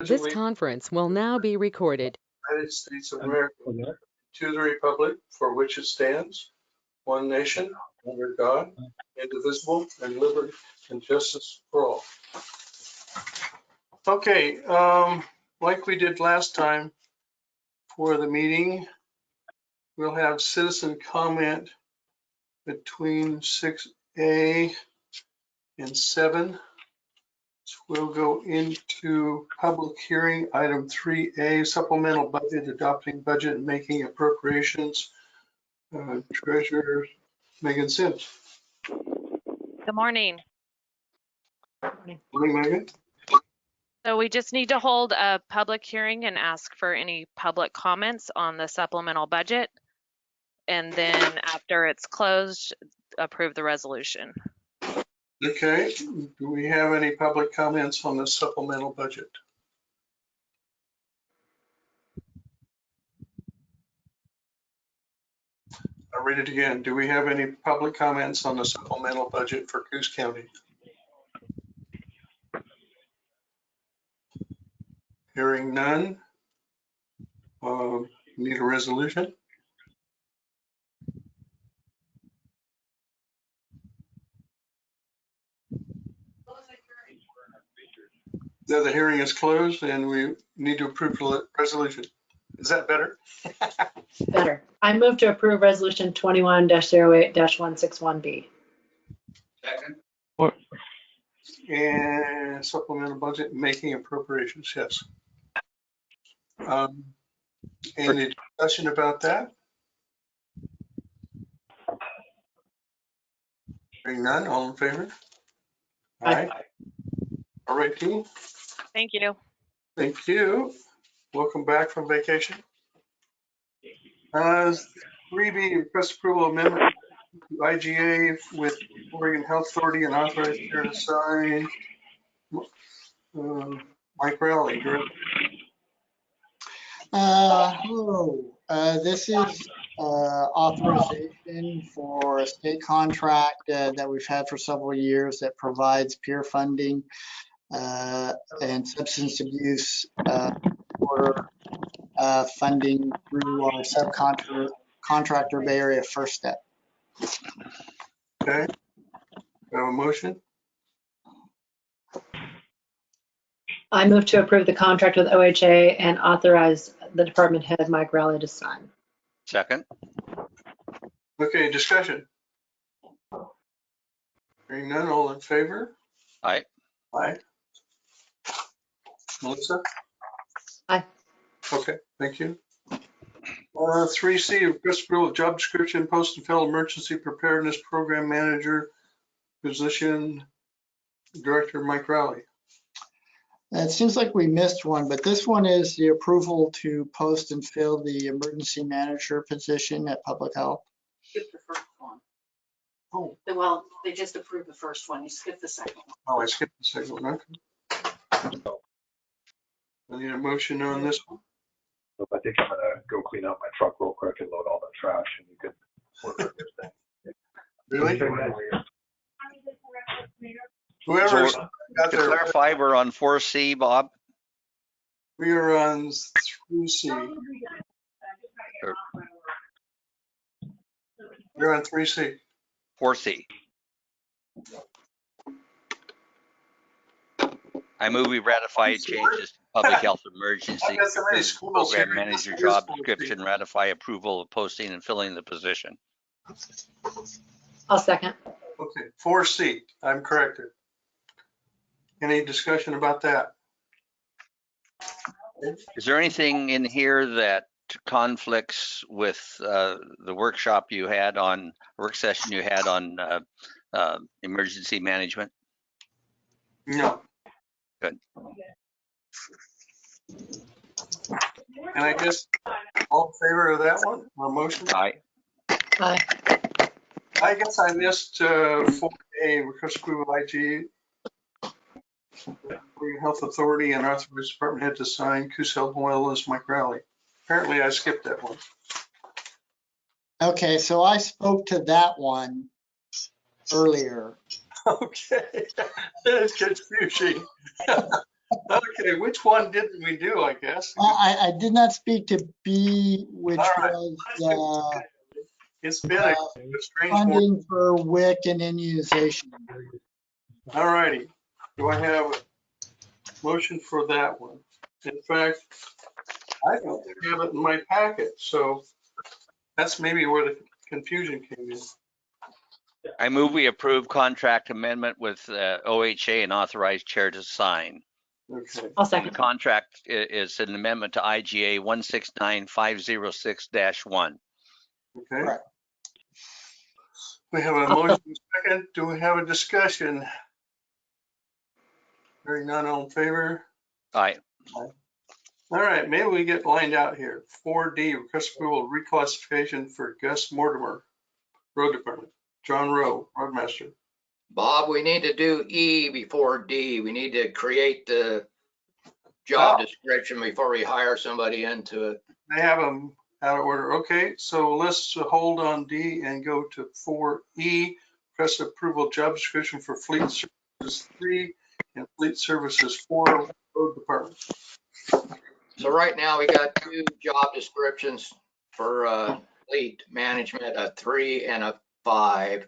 This conference will now be recorded. United States of America, to the republic for which it stands, one nation, under God, indivisible, and liberty and justice for all. Okay, like we did last time for the meeting, we'll have citizen comment between 6A and 7. So we'll go into public hearing, item 3A, supplemental budget, adopting budget and making appropriations. Treasurer Megan Sims. Good morning. Morning, Megan. So we just need to hold a public hearing and ask for any public comments on the supplemental budget. And then after it's closed, approve the resolution. Okay, do we have any public comments on the supplemental budget? I'll read it again. Do we have any public comments on the supplemental budget for Coos County? Hearing none. Need a resolution? The hearing is closed and we need to approve the resolution. Is that better? Better. I move to approve resolution 21-08-161B. Second. And supplemental budget making appropriations, yes. Any discussion about that? Hearing none, all in favor? Aye. All right, team. Thank you. Thank you. Welcome back from vacation. 3B, request approval amendment to IGA with Oregon Health Authority and authorized chair to sign. Mike Rowley, correct? Hello. This is authorization for a state contract that we've had for several years that provides peer funding and substance abuse order funding through our subcontractor Bay Area First Step. Okay. We have a motion. I move to approve the contract with OHA and authorize the department head, Mike Rowley, to sign. Second. Okay, discussion. Hearing none, all in favor? Aye. Aye. Melissa? Aye. Okay, thank you. 3C, request approval of job description, post and fill emergency preparedness program manager position, Director Mike Rowley. It seems like we missed one, but this one is the approval to post and fill the emergency manager position at Public Health. Skip the first one. Oh. Well, they just approved the first one. You skipped the second one. Oh, I skipped the second one. Okay. I need a motion on this one. I think I'm gonna go clean out my truck real quick and load all the trash, and you can work on this thing. Really? Whoever's So, got to their, clarify, we're on 4C, Bob. we are on 3C. We're on 3C. 4C. I move we ratify changes to public health emergency program manager job description, ratify approval of posting and filling the position. I'll second. Okay, 4C, I'm corrected. Any discussion about that? Is there anything in here that conflicts with the workshop you had on, work session you had on emergency management? No. Good. And I guess all in favor of that one, or motion? Aye. Aye. I guess I missed 4A, request approval IG, Oregon Health Authority and authorized department head to sign, Coos Health Wireless, Mike Rowley. Apparently I skipped that one. Okay, so I spoke to that one earlier. Okay, it's confusing. Okay, Okay, which one didn't we do, I guess? I did not speak to B, which All right. was It's been a strange morning. funding for WIC and immunization. All righty. Do I have a motion for that one? In fact, I don't have it in my packet, so that's maybe where the confusion came in. I move we approve contract amendment with OHA and authorize chair to sign. Okay. I'll The second. contract is an amendment to IGA 169506-1. Okay. Correct. We have a motion second. Do we have a discussion? Hearing none, all in favor? Aye. All right, maybe we get lined out here. 4D, request approval reclassification for Gus Mortimer, Road Department. John Rowe, Roadmaster. Bob, we need to do E before D. We need to create the job description before we hire somebody into it. They have them out of order. Okay, so let's hold on D and go to 4E, request approval job description for Fleet Services 3 and Fleet Services 4, Road Department. So right now we got two job descriptions for fleet management, a 3 and a 5.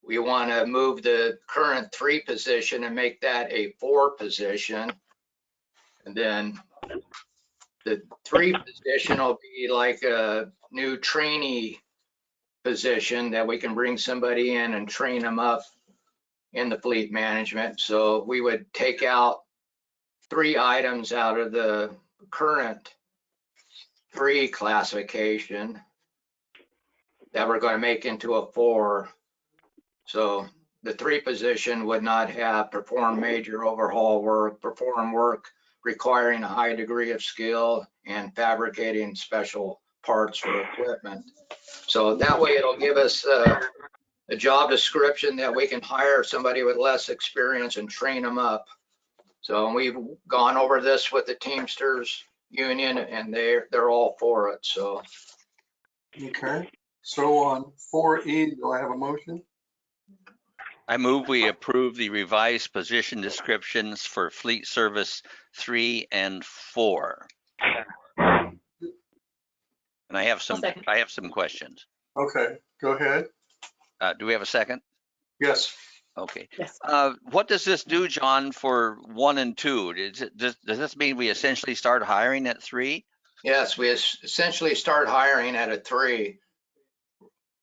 We want to move the current 3 position and make that a 4 position. And then the 3 position will be like a new trainee position that we can bring somebody in and train them up in the fleet management. So we would take out 3 items out of the current 3 classification that we're going to make into a 4. So the 3 position would not have perform major overhaul work, perform work requiring a high degree of skill, and fabricating special parts for equipment. So that way it'll give us a job description that we can hire somebody with less experience and train them up. So we've gone over this with the Teamsters Union and they're all for it. So Okay, so on 4E, do I have a motion? I move we approve the revised position descriptions for Fleet Service 3 and 4. And I have some questions. Okay, go ahead. Do we have a second? Yes. Okay. Yes. What does this do, John, for 1 and 2? Does this mean we essentially start hiring at 3? yes, we essentially start hiring at a 3.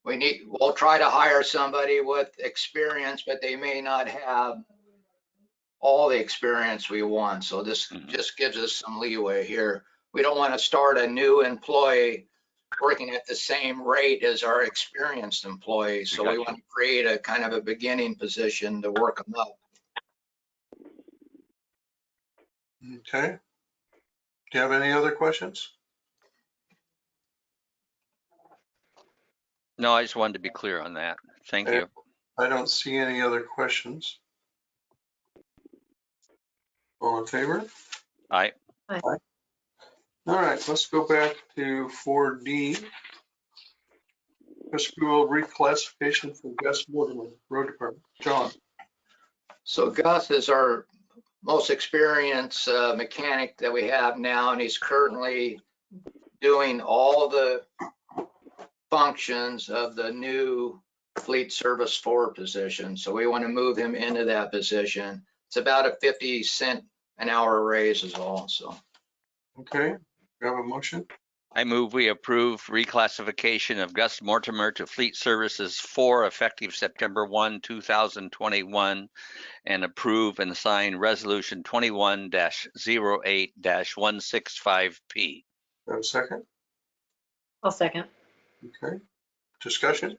We'll try to hire somebody with experience, but they may not have all the experience we want. So this just gives us some leeway here. We don't want to start a new employee working at the same rate as our experienced employees. So we want to create a kind of a beginning position to work them up. Okay. Do you have any other questions? No, I just wanted to be clear on that. Thank you. I don't see any other questions. All in favor? Aye. All right, let's go back to 4D. Approval reclassification for Gus Mortimer, Road Department. John. So Gus is our most experienced mechanic that we have now, and he's currently doing all the functions of the new Fleet Service 4 position. So we want to move him into that position. It's about a 50-cent an hour raise is all. So Okay, we have a motion. I move we approve reclassification of Gus Mortimer to Fleet Services 4 effective September 1, 2021, and approve and sign Resolution 21-08-165P. Have a second? I'll second. Okay, discussion?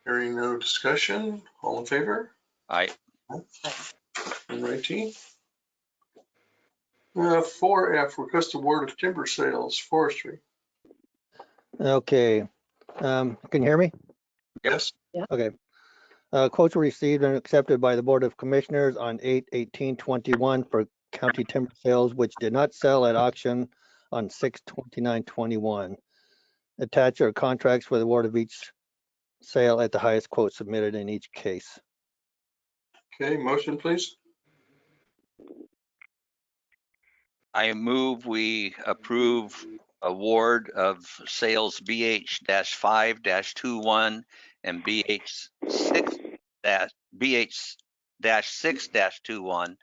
Hearing no discussion, all in favor? Aye. And 19. 4F, request award of timber sales, forestry. Okay, can you hear me? Yes. Okay. Quotes were received and accepted by the Board of Commissioners on 8/18/21 for county timber sales, which did not sell at auction on 6/29/21. Attached are contracts for the award of each sale at the highest quote submitted in each case. Okay, motion please. I move we approve award of sales BH-5-21 and BH-6-21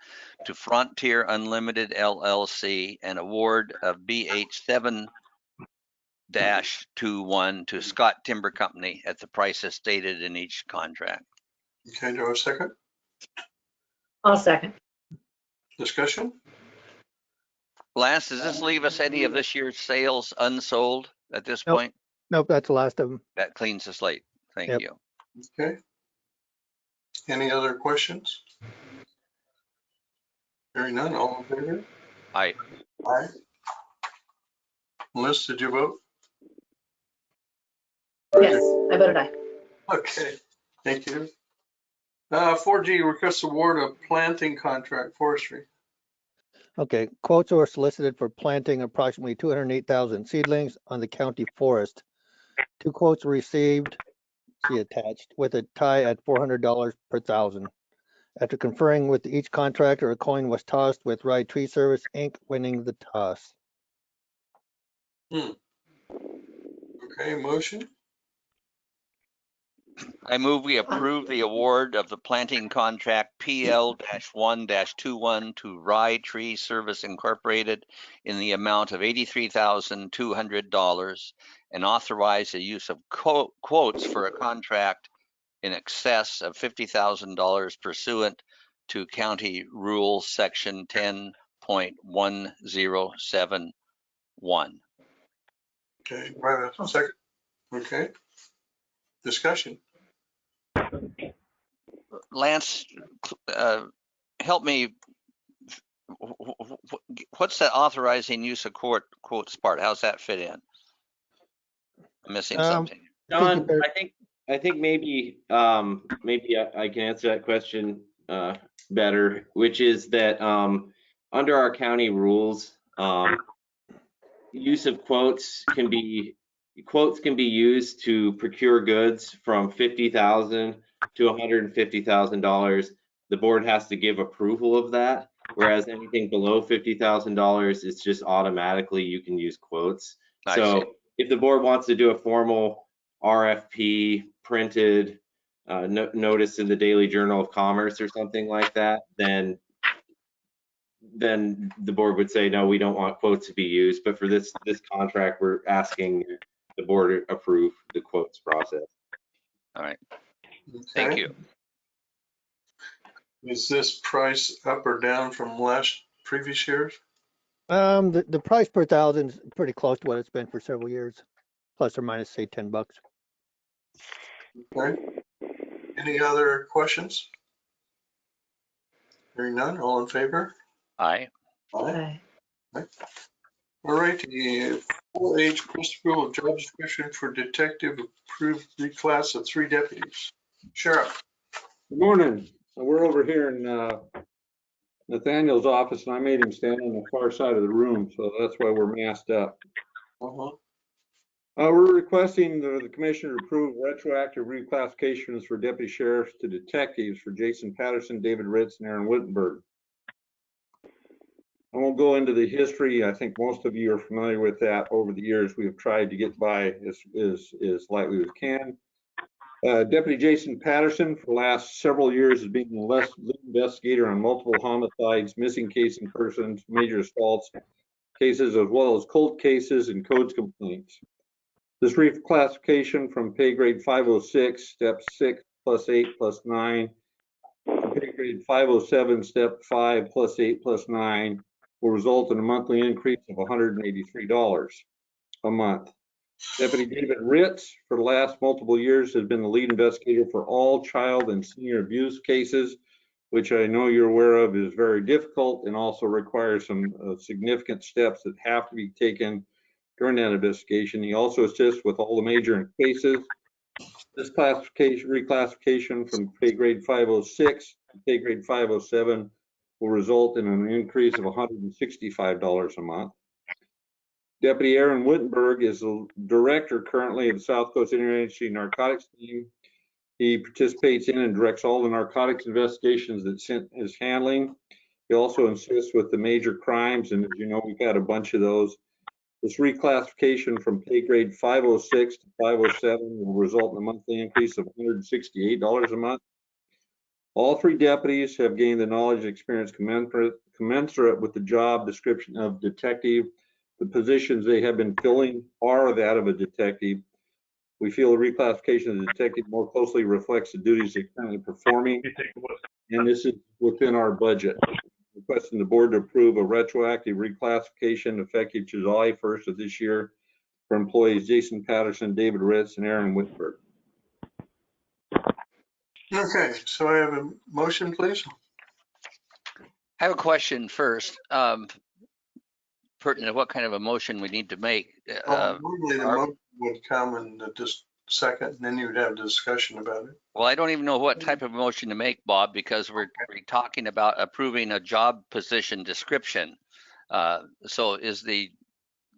to Frontier Unlimited LLC and award of BH-7-21 to Scott Timber Company at the prices stated in each contract. Okay, do I have a second? I'll second. Discussion? Lance, does this leave us any of this year's sales unsold at this Nope. point? Nope, that's the last of them. That cleans the slate. Thank Yep. you. Okay. Any other questions? Hearing none, all in favor? Aye. Aye. Melissa, did you vote? Yes, I voted aye. Okay, thank you. 4G, request award of planting contract forestry. Okay, quotes were solicited for planting approximately 208,000 seedlings on the county forest. 2 quotes were received, see attached, with a tie at $400 per thousand. After conferring with each contractor, a coin was tossed with Rye Tree Service, Inc. winning the toss. Okay, motion? I move we approve the award of the planting contract PL-1-21 to Rye Tree Service Incorporated in the amount of $83,200 and authorize the use of quotes for a contract in excess of $50,000 pursuant to County Rule Section 10.1071. Okay, right, a second. Okay. Discussion? Lance, help me. What's that authorizing use of quotes part? How's that fit in? I'm missing something. John, I think maybe I can answer that question better, which is that under our county rules, use of quotes can be used to procure goods from $50,000 to $150,000. The board has to give approval of that, whereas anything below $50,000, it's just automatically you can use quotes. So if the board wants to do a formal RFP printed notice in the Daily Journal of Commerce or something like that, then the board would say, no, we don't want quotes to be used. But for this contract, we're asking the board to approve the quotes process. All right. Okay. Thank you. Is this price up or down from previous years? The price per thousand is pretty close to what it's been for several years, plus or minus, say, $10. Okay. Any other questions? Hearing none, all in favor? Aye. Aye. All right, the 4H approval of job description for detective approved reclass of 3 deputies. Sheriff. Good morning. We're over here in Nathaniel's office, and I made him stand on the far side of the room, so that's why we're masked up. We're requesting the commissioner approve retroactive reclassifications for deputy sheriffs to detectives for Jason Patterson, David Ritz, and Aaron Wittenberg. I won't go into the history. I think most of you are familiar with that. Over the years, we have tried to get by as lightly as we can. Deputy Jason Patterson, for the last several years, has been the lead investigator on multiple homicides, missing casing persons, major assaults cases, as well as cold cases and codes complaints. This reclassification from pay grade 506, step 6 plus 8 plus 9, to pay grade 507, step 5 plus 8 plus 9, will result in a monthly increase of $183 a month. Deputy David Ritz, for the last multiple years, has been the lead investigator for all child and senior abuse cases, which I know you're aware of is very difficult and also requires some significant steps that have to be taken during that investigation. He also assists with all the major cases. This reclassification from pay grade 506 to pay grade 507 will result in an increase of $165 a month. Deputy Aaron Wittenberg is the director currently of the South Coast Interagency Narcotics Team. He participates in and directs all the narcotics investigations that CINT is handling. He also insists with the major crimes, and as you know, we've had a bunch of those. This reclassification from pay grade 506 to 507 will result in a monthly increase of $168 a month. All three deputies have gained the knowledge and experience commensurate with the job description of detective. The positions they have been filling are that of a detective. We feel the reclassification of the detective more closely reflects the duties they're currently performing, and this is within our budget. Requesting the board to approve a retroactive reclassification effective July 1st of this year for employees Jason Patterson, David Ritz, and Aaron Whitford. Okay, so I have a motion, please. I have a question first. Pertinent to what kind of a motion we need to make. Normally the motion would come in just second, and then you would have discussion about it. Well, I don't even know what type of motion to make, Bob, because we're talking about approving a job position description. So is the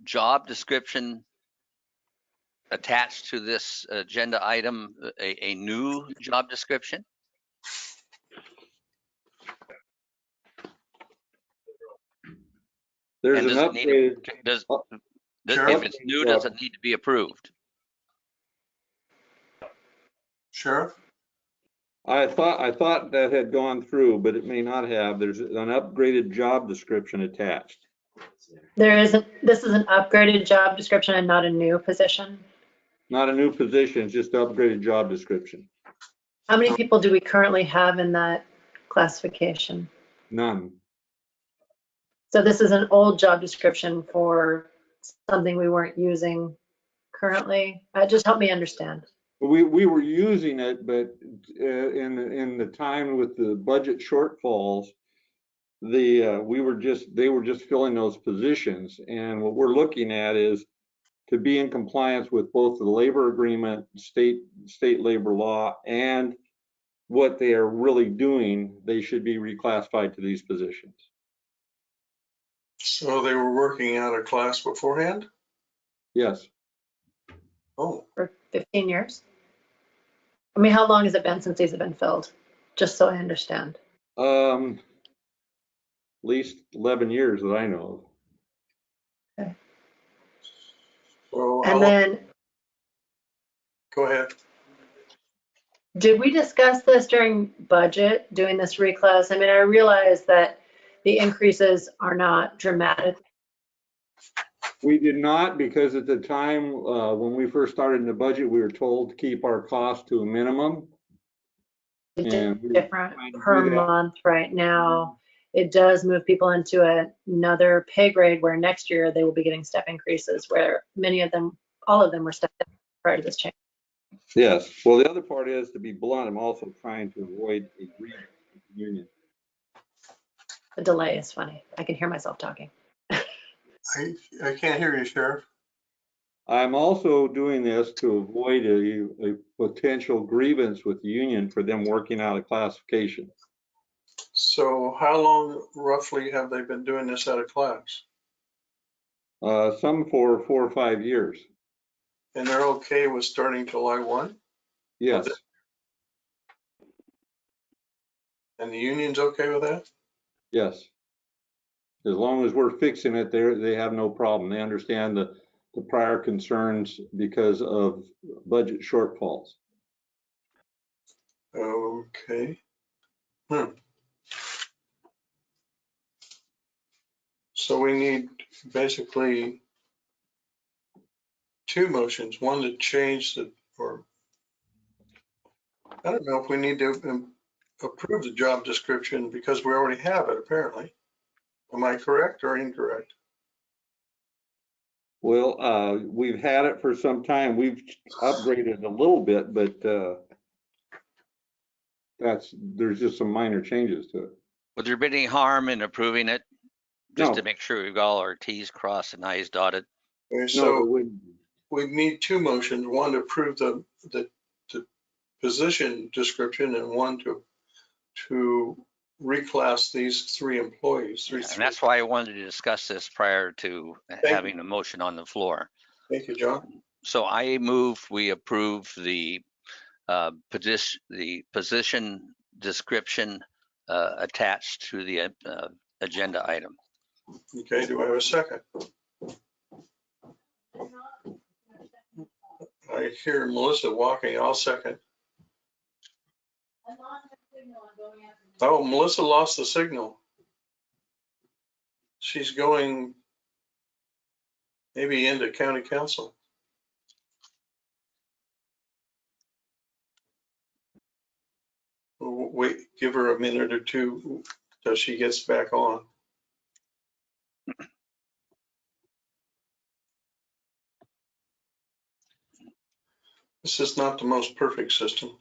job description attached to this agenda item a new job description? There's And an does it need upgrade. if it's new, does it need to be approved? Sheriff? I thought that had gone through, but it may not have. There's an upgraded job description attached. This is an upgraded job description and not a new position. Not a new position, it's just upgraded job description. How many people do we currently have in that classification? None. So this is an old job description for something we weren't using currently. Just help me understand. We were using it, but in the time with the budget shortfalls, they were just filling those positions. And what we're looking at is to be in compliance with both the labor agreement, state labor law, and what they are really doing, they should be reclassified to these positions. So they were working out a class beforehand? Yes. Oh. For 15 years? I mean, how long has it been since these have been filled? Just so I understand. At least 11 years that I know of. Okay. So and then, go ahead. Did we discuss this during budget, doing this reclass? I mean, I realize that the increases are not dramatic. We did not, because at the time when we first started in the budget, we were told to keep our cost to a minimum. And different per month right now. It does move people into another pay grade where next year they will be getting step increases, where many of them, all of them were stepped up prior to this change. Yes. Well, the other part is, to be blunt, I'm also trying to avoid a union. The delay is funny. I can hear myself talking. I can't hear you, Sheriff. I'm also doing this to avoid a potential grievance with the union for them working out a classification. So how long roughly have they been doing this out of class? Some for 4 or 5 years. And they're okay with starting July 1? Yes. And the union's okay with that? Yes. As long as we're fixing it, they have no problem. They understand the prior concerns because of budget shortfalls. Okay. So we need basically 2 motions, one to change or I don't know if we need to approve the job description because we already have it apparently. Am I correct or incorrect? Well, we've had it for some time. We've upgraded a little bit, but there's just some minor changes to it. Would there be any harm in approving it? Just No. to make sure we've got all our T's crossed and I's dotted. Okay, so No, we need 2 motions, one to approve the position description and one to reclass these 3 employees. And that's why I wanted to discuss this prior to having a motion on the floor. Thank you, John. So I move we approve the position description attached to the agenda item. Okay, do I have a second? I hear Melissa walking. I'll second. Oh, Melissa lost the signal. She's going maybe into county council. Wait, give her a minute or two till she gets back on. This is not the most perfect system.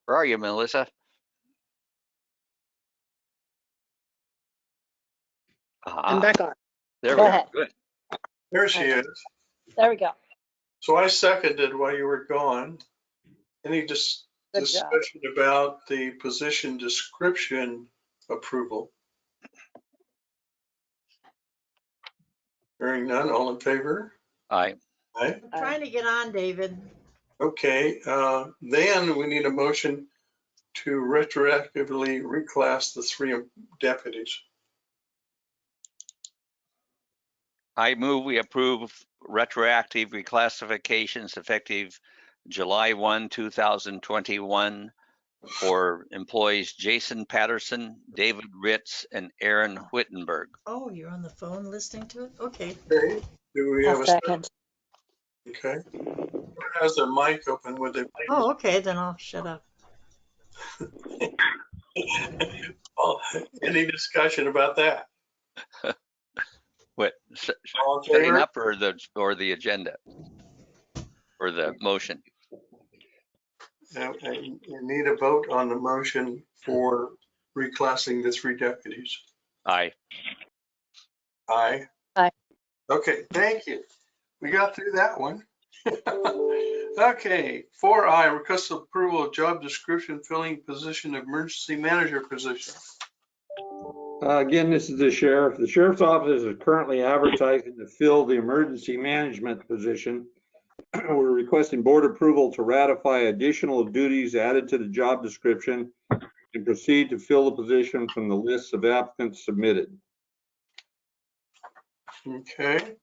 Where are you, Melissa? I'm back on. There Go we ahead. are. Good. There she is. There we go. So I seconded while you were gone. Any Good job. discussion about the position description approval? Hearing none, all in favor? Aye. Aye. I'm trying to get on, David. Okay, then we need a motion to retroactively reclass the 3 deputies. I move we approve retroactive reclassifications effective July 1, 2021 for employees Jason Patterson, David Ritz, and Aaron Whittenberg. Oh, you're on the phone listening to it? Okay. Okay, do we have I'll a second. Okay. Who has their mic open with it? Oh, okay, then I'll shut up. Oh, any discussion about that? What, All in setting favor? up or the agenda? Or the motion? I need a vote on the motion for reclassing the 3 deputies. Aye. Aye. Aye. Okay, thank you. We got through that one. Okay, 4I, request approval of job description filling position of emergency manager position. Again, this is the sheriff. The sheriff's office is currently advertising to fill the emergency management position. We're requesting board approval to ratify additional duties added to the job description and proceed to fill the position from the list of applicants submitted. Okay.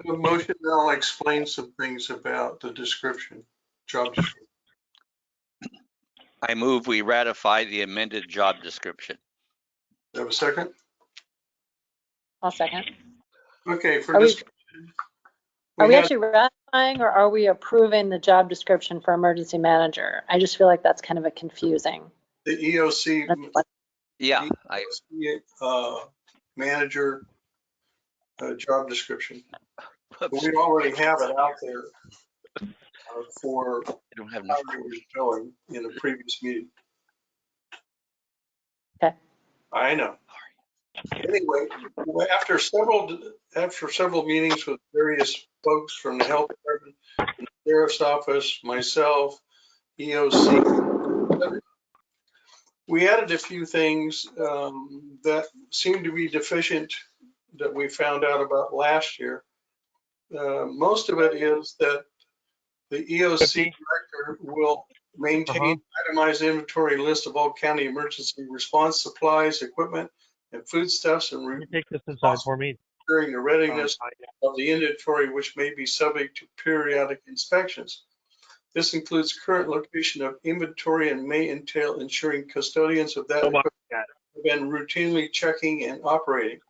The motion, I'll explain some things about the description, job description. I move we ratify the amended job description. Have a second? I'll second. Okay, for Are we- discussion. Are we had- actually ratifying or are we approving the job description for emergency manager? I just feel like that's kind of a confusing. The EOC Yeah, manager job description. But we already have it out there for I don't have how enough. we were filling in a previous meeting. Okay. I know. Anyway, after several meetings with various folks from the health department, the sheriff's office, myself, EOC, we added a few things that seemed to be deficient that we found out about last year. Most of it is that the EOC director will maintain itemized inventory list of all county emergency response supplies, equipment, and foodstuffs, and take this inside for me. during the readiness of the inventory, which may be subject to periodic inspections. This includes current location of inventory and may entail ensuring custodians of that equipment have been routinely checking and operating.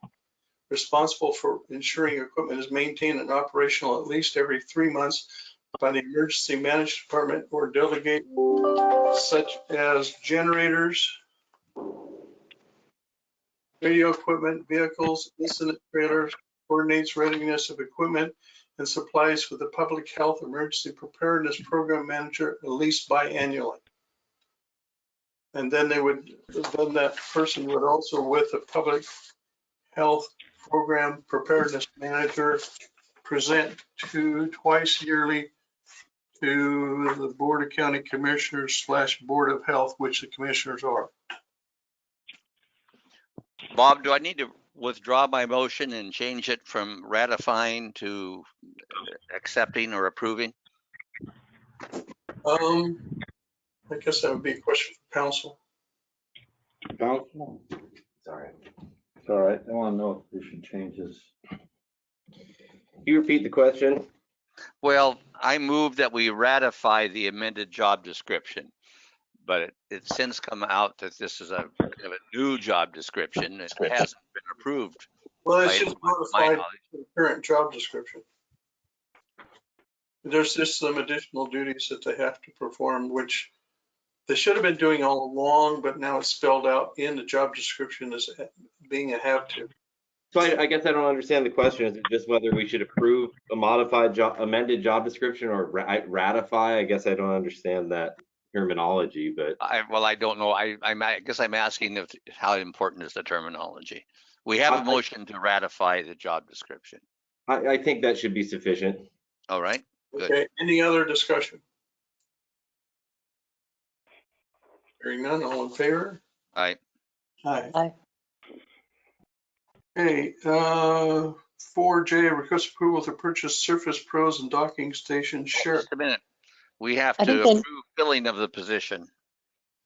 Responsible for ensuring equipment is maintained and operational at least every 3 months by the Emergency Management Department or delegate such as generators, radio equipment, vehicles, incident trailers, coordinates readiness of equipment and supplies for the Public Health Emergency Preparedness Program Manager at least biannually. And then then that person would also with the Public Health Program Preparedness Manager present twice yearly to the Board of County Commissioners / Board of Health, which the commissioners are. Bob, do I need to withdraw my motion and change it from ratifying to accepting or approving? I guess that would be a question for council. Council? Sorry. It's all right. I want to know if we should change this. Can you repeat the question? Well, I move that we ratify the amended job description, but it's since come out that this is a kind of a new job description. It hasn't been approved. Well, it's by just my modified knowledge. to the current job description. There's just some additional duties that they have to perform, which they should have been doing all along, but now it's spelled out in the job description as being a have to. So I guess I don't understand the question. Is it just whether we should approve a modified amended job description or ratify? I guess I don't understand that terminology, but. I don't know. I guess I'm asking how important is the terminology? We have a motion to ratify the job description. I think that should be sufficient. All right. Good. Okay, any other discussion? Hearing none, all in favor? Aye. Aye. Aye. Okay, 4J, request approval to purchase Surface Pros and docking station share. Just a minute. We have I to think they- approve filling of the position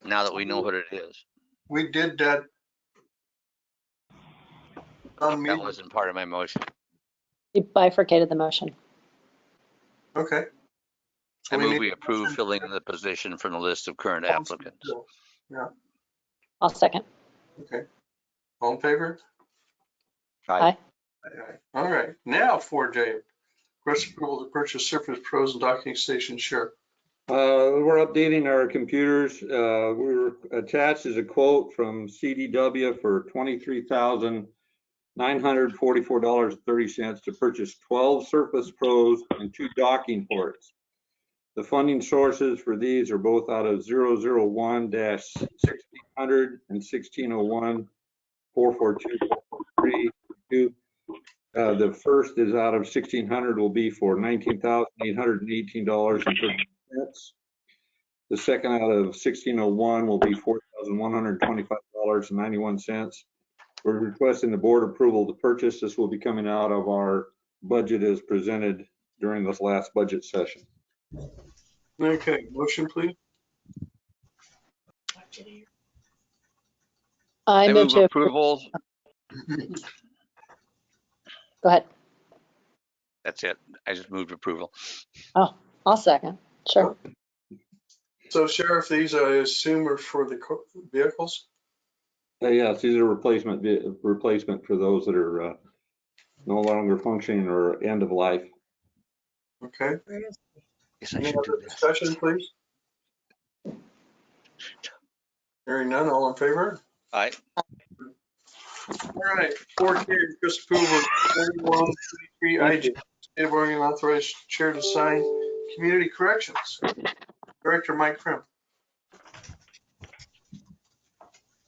now that we know what it is. We did that. That wasn't part of my motion. You bifurcated the motion. Okay. I We move need we a approve motion. filling the position from the list of current applicants. Yeah, I'll second. okay. All in favor? Aye. Aye. All right, now 4J, request approval to purchase Surface Pros and docking station share. We're updating our computers. We're attached as a quote from CDW for $23,944.30 to purchase 12 Surface Pros and 2 docking ports. The funding sources for these are both out of 001-1600 and 1601-442-443. The first is out of 1600 will be for $19,818.30. The second out of 1601 will be $4,125.91. We're requesting the board approval to purchase. This will be coming out of our budget as presented during this last budget session. Okay, motion please. I move to approve. approval. Go ahead. That's it. I just moved approval. Oh, I'll second. Sure. So Sheriff, these I assume are for the vehicles? Yes, these are replacement for those that are no longer functioning or end of life. Okay. Yes, I Any should do other this. discussion, please? Hearing none, all in favor? Aye. All right, 4K, request approval of 3133 IG, State of Oregon authorized chair to sign community corrections. Director Mike Krim.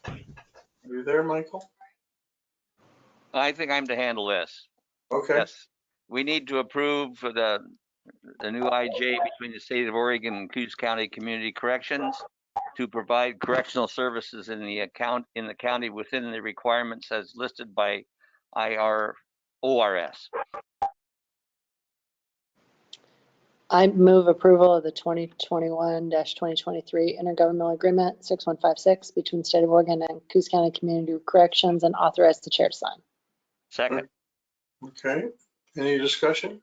Are you there, Michael? I think I'm to handle this. Okay. Yes. We need to approve for the new IJ between the State of Oregon and Coos County Community Corrections to provide correctional services in the county within the requirements as listed by ORS. I move approval of the 2021-2023 intergovernmental agreement 6156 between the State of Oregon and Coos County Community Corrections and authorize the chair to sign. Second. Okay, any discussion?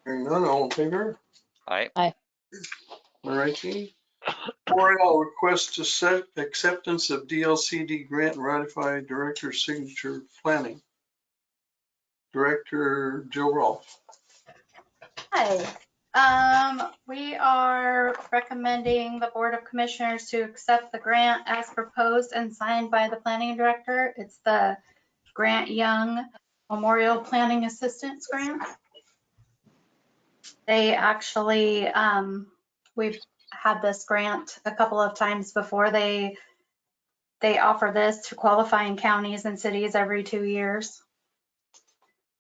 Hearing none, all in favor? Aye. Aye. All righty. 4L, request to set acceptance of DLCD grant and ratify director signature planning. Director Joe Rolfe. Hi. We are recommending the Board of Commissioners to accept the grant as proposed and signed by the Planning Director. It's the Grant Young Memorial Planning Assistance Grant. They actually, we've had this grant a couple of times before. They offer this to qualifying counties and cities every 2 years.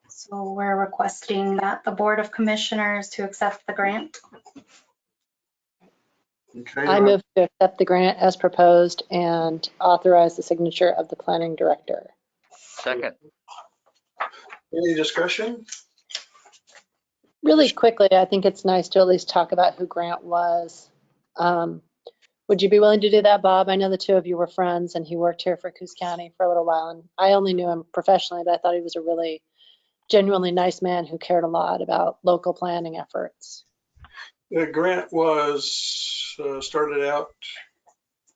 So we're requesting that the Board of Commissioners to accept the grant. Okay. I move to accept the grant as proposed and authorize the signature of the planning director. Second. Any discussion? Really quickly, I think it's nice to at least talk about who Grant was. Would you be willing to do that, Bob? I know the two of you were friends and he worked here for Coos County for a little while, and I only knew him professionally, but I thought he was a really genuinely nice man who cared a lot about local planning efforts. The grant was started out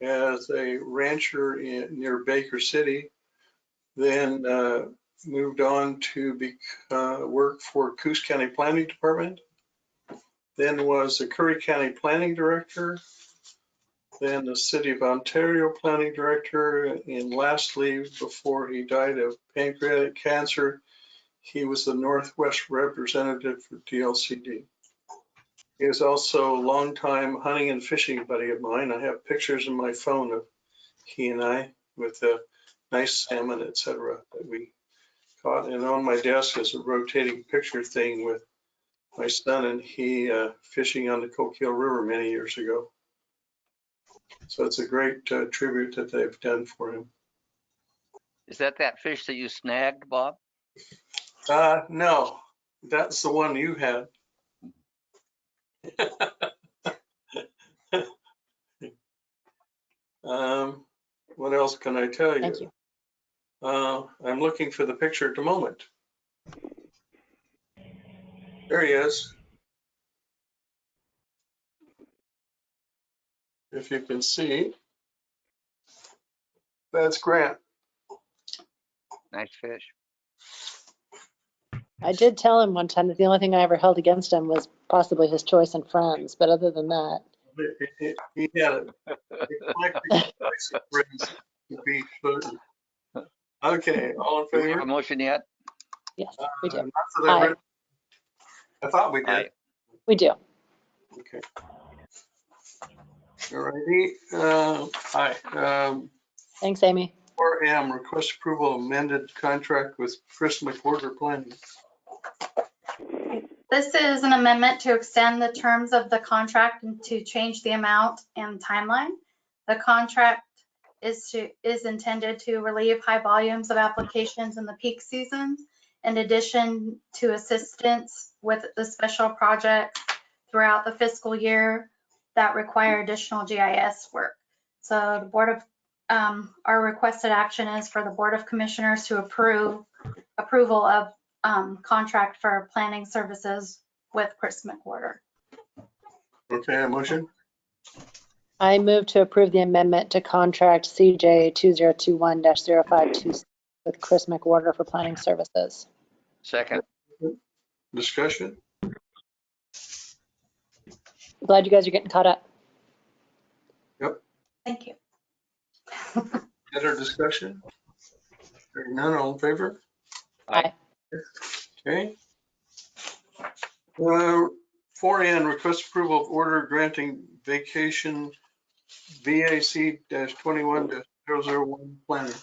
as a rancher near Baker City, then moved on to work for Coos County Planning Department, then was the Curry County Planning Director, then the City of Ontario Planning Director, and lastly, before he died of pancreatic cancer, he was the Northwest representative for DLCD. He is also a longtime hunting and fishing buddy of mine. I have pictures in my phone of he and I with a nice salmon, etc. that we caught. And on my desk is a rotating picture thing with my son and he fishing on the Coquille River many years ago. So it's a great tribute that they've done for him. Is that fish that you snagged, Bob? No, that's the one you had. What else can I tell you? Thank you. I'm looking for the picture at the moment. There he is. If you can see, that's Grant. Nice fish. I did tell him one time that the only thing I ever held against him was possibly his choice in friends, but other than that. He had a eclectic choice of friends to be certain. Okay, all in Do we have favor? a motion yet? Yes, we do. Not that I Aye. read. I thought we did. Aye. We do. Okay. All righty. Hi. Thanks, Amy. 4M, request approval of amended contract with Chris McWhorter Planning. This is an amendment to extend the terms of the contract and to change the amount and timeline. The contract is intended to relieve high volumes of applications in the peak seasons, in addition to assistance with the special projects throughout the fiscal year that require additional GIS work. So the Board of our requested action is for the Board of Commissioners to approval of contract for planning services with Chris McWhorter. Okay, a motion? I move to approve the amendment to contract CJ 2021-0526 with Chris McWhorter for planning services. Second. Discussion? Glad you guys are getting caught up. Yep. Thank you. Other discussion? Hearing none, all in favor? Aye. Okay. 4N, request approval of order granting vacation VAC-21-001 planning.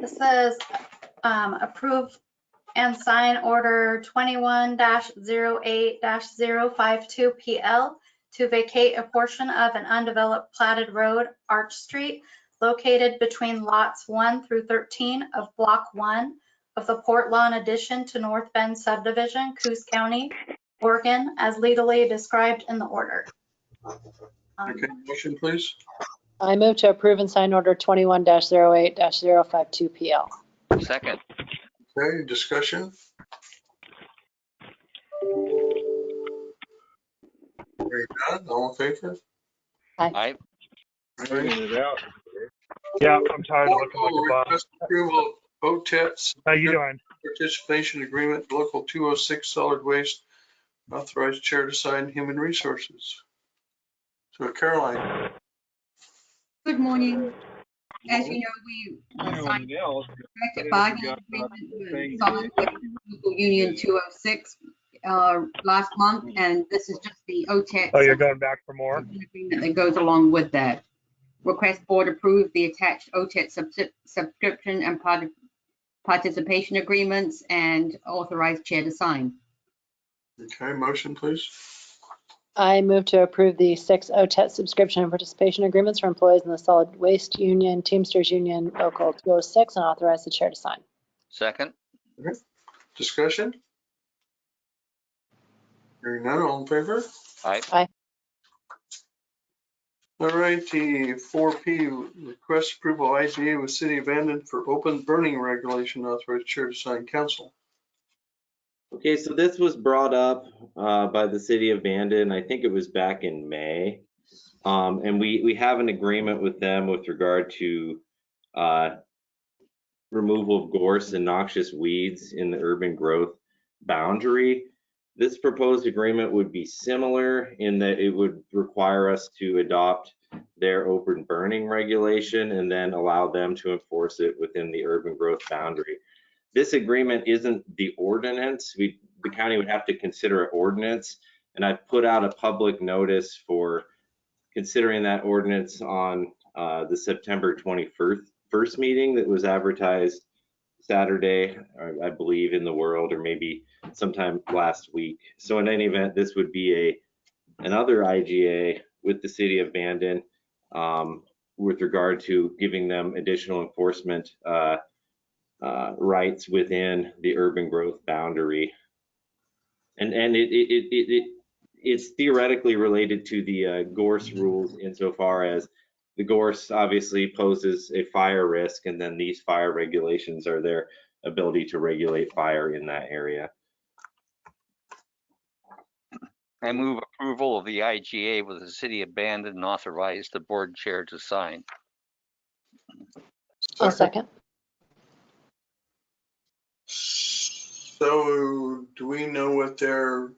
This is approve and sign order 21-08-052 PL to vacate a portion of an undeveloped platted road, Arch Street, located between lots 1 through 13 of Block 1 of the Port Lawn addition to North Bend subdivision, Coos County, Oregon, as legally described in the order. Okay, motion please. I move to approve and sign order 21-08-052 PL. Second. Okay, discussion? Hearing none, all in favor? Aye. Figuring it out. Yeah, I'm tired of looking like a boss. Request approval of OTETs. How you doing? participation agreement, local 206 solid waste, authorized chair to sign. Human resources. So Caroline. Good morning. As you know, we signed a collective bargaining agreement with Solid Waste Local Union 206 last month, and this is just the OTET. Oh, you're going back for more? Agreement that goes along with that. Request board approve the attached OTET subscription and participation agreements and authorize chair to sign. Okay, motion please. I move to approve the 6 OTET subscription and participation agreements for employees in the Solid Waste Union, Teamsters Union, Local 206, and authorize the chair to sign. Second. Okay. Discussion? Hearing none, all in favor? Aye. Aye. All righty, 4P, request approval IGA with city abandoned for open burning regulation, authorized chair to sign. Council. Okay, so this was brought up by the city of Bandon. I think it was back in May. And we have an agreement with them with regard to removal of gorse and noxious weeds in the urban growth boundary. This proposed agreement would be similar in that it would require us to adopt their open burning regulation and then allow them to enforce it within the urban growth boundary. This agreement isn't the ordinance. The county would have to consider an ordinance, and I've put out a public notice for considering that ordinance on the September 21st meeting that was advertised Saturday, I believe, in the World, or maybe sometime last week. So in any event, this would be another IGA with the city of Bandon with regard to giving them additional enforcement rights within the urban growth boundary. And it's theoretically related to the gorse rules insofar as the gorse obviously poses a fire risk, and then these fire regulations are their ability to regulate fire in that area. I move approval of the IGA with the city abandoned and authorize the board chair to sign. I'll second. So do we know what their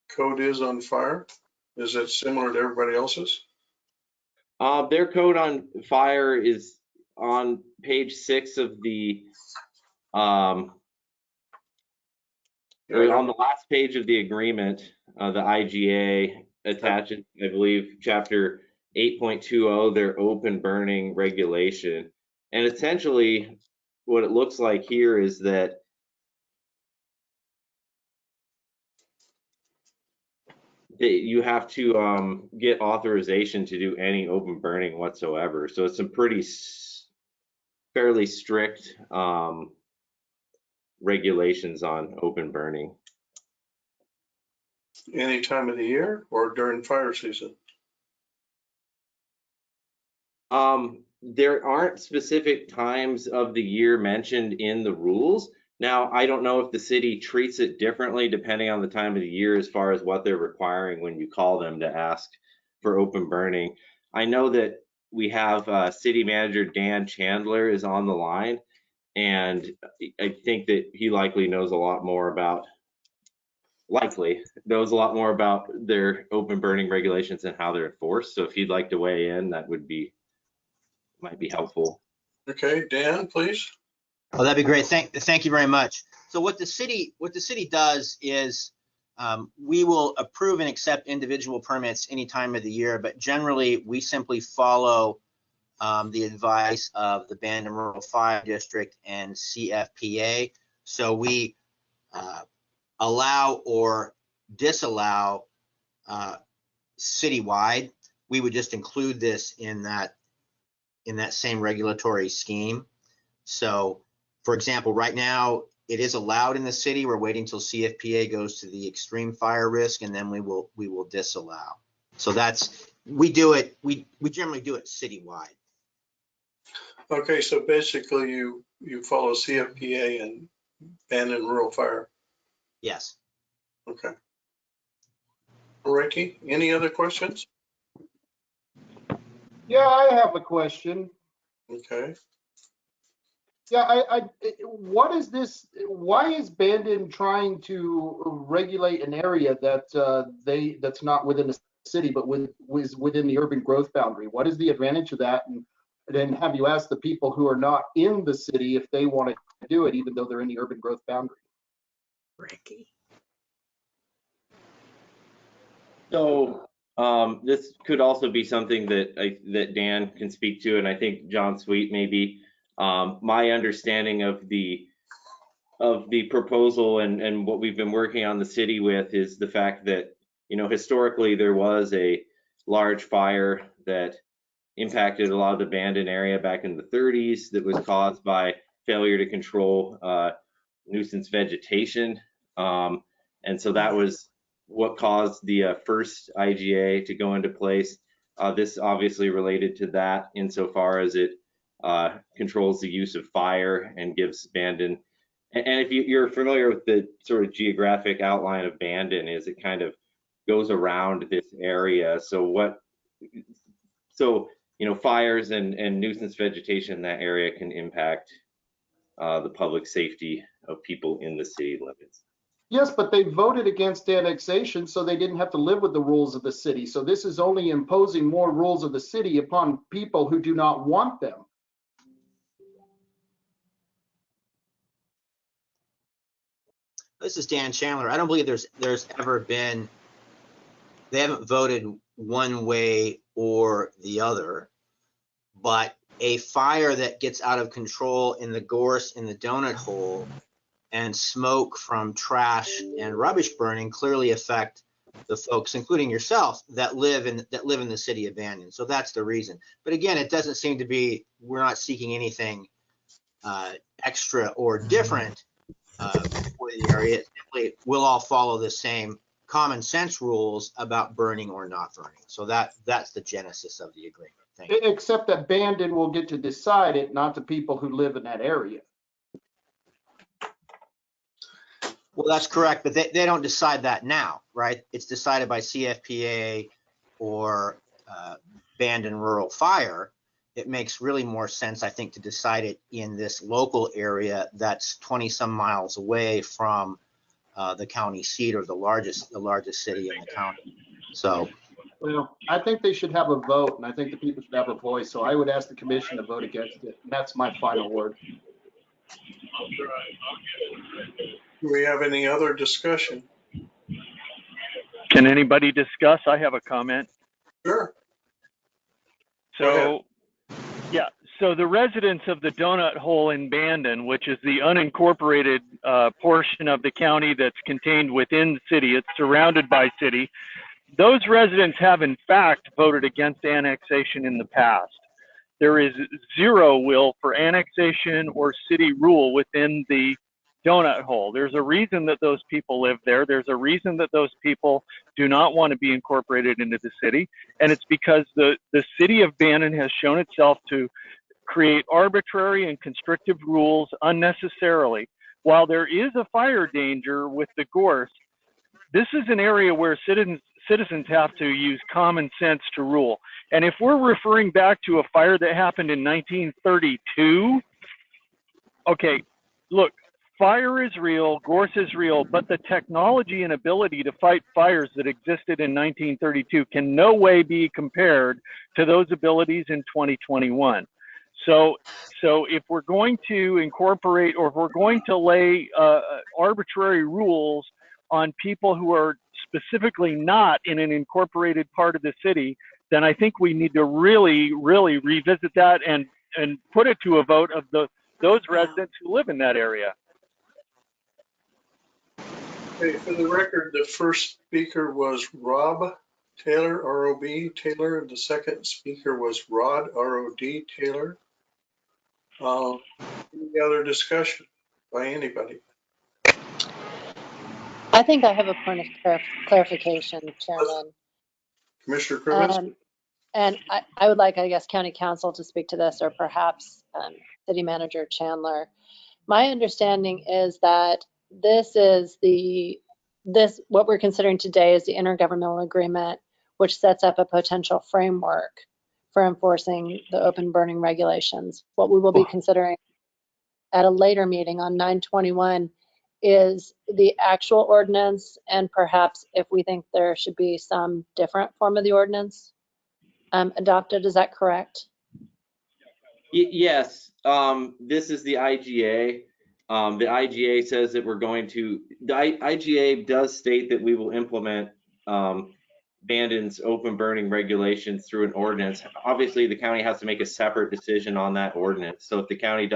code is on fire? Is it similar to everybody else's? Their code on fire is on page 6 of the on the last page of the agreement. The IGA attaches, I believe, chapter 8.20, their open burning regulation. And essentially what it looks like here is that you have to get authorization to do any open burning whatsoever. So it's some fairly strict regulations on open burning. Any time of the year or during fire season? There aren't specific times of the year mentioned in the rules. Now, I don't know if the city treats it differently depending on the time of the year as far as what they're requiring when you call them to ask for open burning. I know that we have city manager Dan Chandler is on the line, and I think that he likely knows a lot more about their open burning regulations and how they're enforced. So if you'd like to weigh in, that might be helpful. Okay, Dan, please. Oh, that'd be great. Thank you very much. So what the city does is we will approve and accept individual permits any time of the year, but generally we simply follow the advice of the Bandon Rural Fire District and CFPA. So we allow or disallow citywide. We would just include this in that same regulatory scheme. So, for example, right now it is allowed in the city. We're waiting till CFPA goes to the extreme fire risk, and then we will disallow. So we generally do it citywide. Okay, so basically you follow CFPA and Bandon Rural Fire. Yes. Okay. Ricky, any other questions? Yeah, I have a question. Okay. Yeah, what is this? Why is Bandon trying to regulate an area that that's not within the city, but was within the urban growth boundary? What is the advantage of that? And then have you asked the people who are not in the city if they want to do it, even though they're in the urban growth boundary? Ricky. So this could also be something that Dan can speak to, and I think John Sweet maybe. My understanding of the proposal and what we've been working on the city with is the fact that, you know, historically there was a large fire that impacted a lot of the abandoned area back in the 30s that was caused by failure to control nuisance vegetation. And so that was what caused the first IGA to go into place. This obviously related to that insofar as it controls the use of fire and gives Bandon. And if you're familiar with the sort of geographic outline of Bandon, is it kind of goes around this area. So you know, fires and nuisance vegetation in that area can impact the public safety of people in the city limits. Yes, but they voted against annexation, so they didn't have to live with the rules of the city. So this is only imposing more rules of the city upon people who do not want them. This is Dan Chandler. I don't believe there's ever been, they haven't voted one way or the other, but a fire that gets out of control in the gorse in the donut hole and smoke from trash and rubbish burning clearly affect the folks, including yourself, that live in the city of Bandon. So that's the reason. But again, it doesn't seem to be, we're not seeking anything extra or different for the area. Simply, we'll all follow the same common sense rules about burning or not burning. So that's the genesis of the agreement. Thank you. Except that Bandon will get to decide it, not the people who live in that area. Well, that's correct, but they don't decide that now, right? It's decided by CFPA or Bandon Rural Fire. It makes really more sense, I think, to decide it in this local area that's 20 some miles away from the county seat or the largest city in the county. So, well, I think they should have a vote, and I think the people should have a voice. So I would ask the commission to vote against it. And that's my final word. Do we have any other discussion? Can anybody discuss? I have a comment. Sure. So, yeah, so the residents of the donut hole in Bandon, which is the unincorporated portion of the county that's contained within the city, it's surrounded by city, those residents have in fact voted against annexation in the past. There is zero will for annexation or city rule within the donut hole. There's a reason that those people live there. There's a reason that those people do not want to be incorporated into the city. And it's because the city of Bandon has shown itself to create arbitrary and constrictive rules unnecessarily. While there is a fire danger with the gorse, this is an area where citizens have to use common sense to rule. And if we're referring back to a fire that happened in 1932, okay, look, fire is real, gorse is real, but the technology and ability to fight fires that existed in 1932 can no way be compared to those abilities in 2021. So if we're going to incorporate, or if we're going to lay arbitrary rules on people who are specifically not in an incorporated part of the city, then I think we need to really, really revisit that and put it to a vote of those residents who live in that area. Okay, for the record, the first speaker was Rob Taylor, R-O-B Taylor. The second speaker was Rod, R-O-D Taylor. Any other discussion by anybody? I think I have a point of clarification, Chairman. Commissioner Crimmins? And I would like, I guess, County Council to speak to this, or perhaps City Manager Chandler. My understanding is that what we're considering today is the intergovernmental agreement, which sets up a potential framework for enforcing the open burning regulations. What we will be considering at a later meeting on 9/21 is the actual ordinance, and perhaps if we think there should be some different form of the ordinance adopted. Is that correct? Yes, this is the IGA. The IGA says that the IGA does state that we will implement Bandon's open burning regulations through an ordinance. Obviously, the county has to make a separate decision on that ordinance. So if the county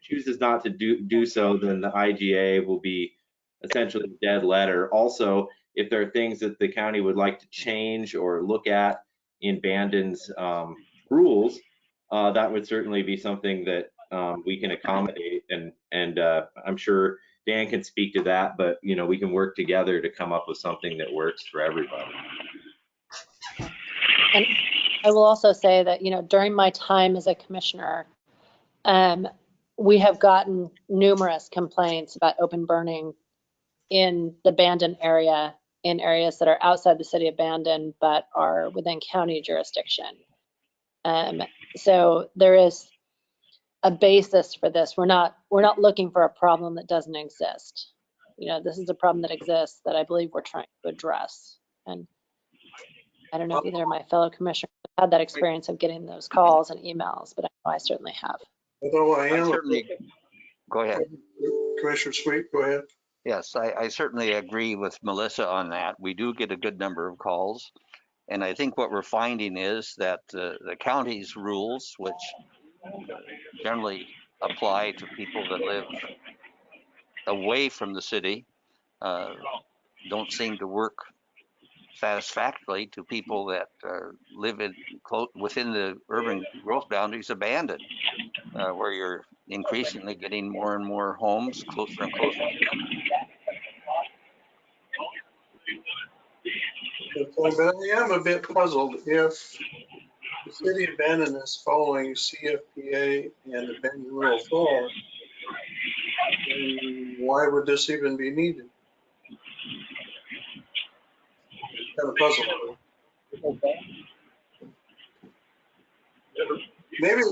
chooses not to do so, then the IGA will be essentially dead letter. Also, if there are things that the county would like to change or look at in Bandon's rules, that would certainly be something that we can accommodate, and I'm sure Dan can speak to that, but we can work together to come up with something that works for everybody. And I will also say that, during my time as a commissioner, we have gotten numerous complaints about open burning in the Bandon area, in areas that are outside the city of Bandon, but are within county jurisdiction. So there is a basis for this. We're not looking for a problem that doesn't exist. This is a problem that exists that I believe we're trying to address. And I don't know if either of my fellow commissioners have had that experience of getting those calls and emails, but I know I certainly have. Although I am. Go ahead. Commissioner Sweet, go ahead. Yes, I certainly agree with Melissa on that. We do get a good number of calls. And I think what we're finding is that the county's rules, which generally apply to people that live away from the city, don't seem to work satisfactorily to people that live within the urban growth boundaries of Bandon, where you're increasingly getting more and more homes closer and closer. But I am a bit puzzled if the city of Bandon is following CFPA and the Bandon Rural Fall, then why would this even be needed? It's kind of puzzling. Maybe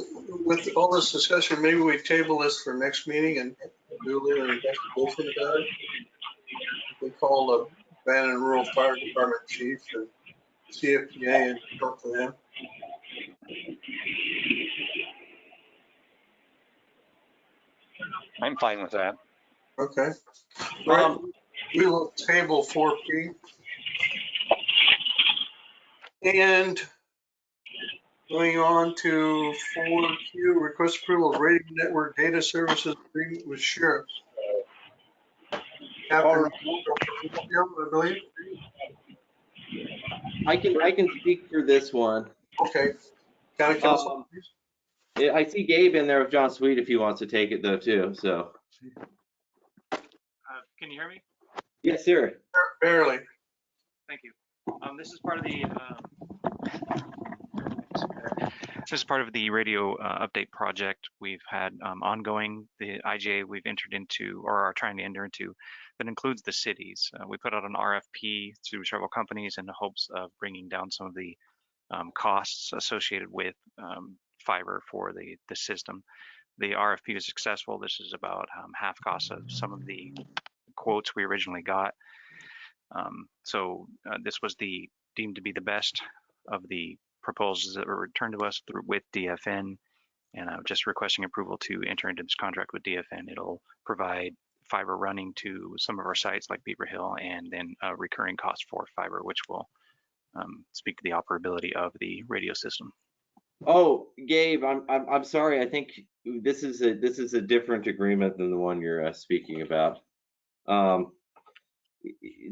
with all this discussion, maybe we table this for next meeting and do a little investigation about it. We call the Bandon Rural Fire Department chief and CFPA and talk to them. I'm fine with that. Okay. Right. We will table 4P. And going on to 4Q, request approval of radio network data services agreement with sheriff. Captain, I believe. I can speak for this one. Okay. County Council, please. I see Gabe in there with John Sweet if he wants to take it though too. So. Can you hear me? Yes, sir. Barely. Thank you. This is part of the radio update project we've had ongoing. The IGA we've entered into or are trying to enter into that includes the cities. We put out an RFP through several companies in the hopes of bringing down some of the costs associated with fiber for the system. The RFP was successful. This is about half cost of some of the quotes we originally got. So this was deemed to be the best of the proposals that were returned to us with DFN, and just requesting approval to enter into this contract with DFN. It'll provide fiber running to some of our sites like Beaver Hill, and then a recurring cost for fiber, which will speak to the operability of the radio system. Oh, Gabe, I'm sorry. I think this is a different agreement than the one you're speaking about.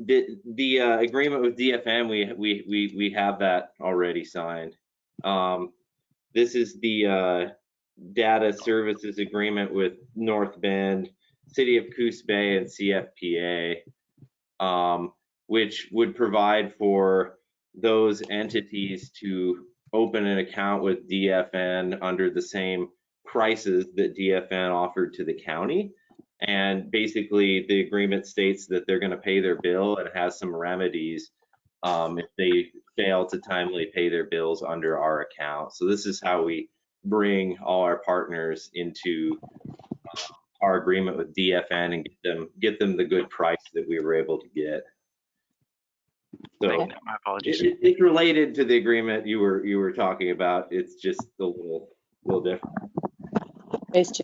The agreement with DFM, we have that already signed. This is the data services agreement with North Bend, City of Coos Bay, and CFPA, which would provide for those entities to open an account with DFN under the same prices that DFN offered to the county. And basically the agreement states that they're going to pay their bill and has some remedies if they fail to timely pay their bills under our account. So this is how we bring all our partners into our agreement with DFN and get them the good price that we were able to get. So My apologies. it's related to the agreement you were talking about. It's just a little different. Phase two.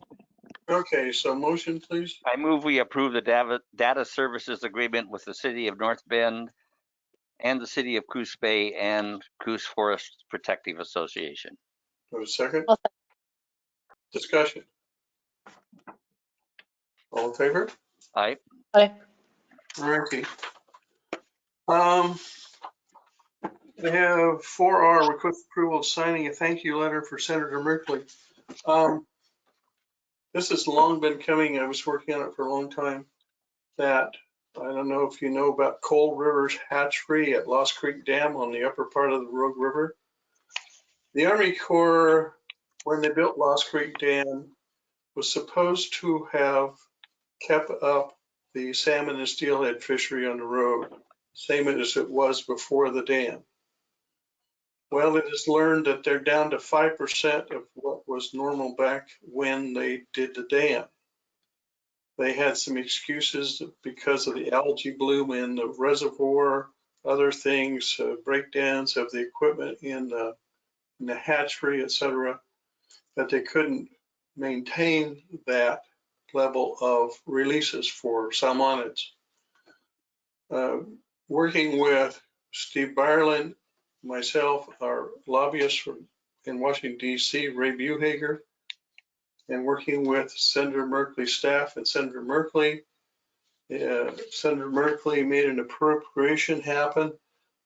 Okay, so motion, please. I move we approve the data services agreement with the city of North Bend and the city of Coos Bay and Coos Forest Protective Association. Do a second. I'll Discussion. All in favor? Aye. Aye. Ricky. We have 4R, request approval of signing a thank you letter for Senator Merkley. This has long been coming. I was working on it for a long time. That, I don't know if you know about Cold River's hatchery at Lost Creek Dam on the upper part of the Rogue River. The Army Corps, when they built Lost Creek Dam, was supposed to have kept up the salmon and steelhead fishery on the road, same as it was before the dam. Well, it is learned that they're down to 5% of what was normal back when they did the dam. They had some excuses because of the algae bloom in the reservoir, other things, breakdowns of the equipment in the hatchery, etc., that they couldn't maintain that level of releases for salmonids. Working with Steve Byerland, myself, our lobbyist in Washington, D.C., Ray Buhager, and working with Senator Merkley's staff and Senator Merkley, Senator Merkley made an appropriation happen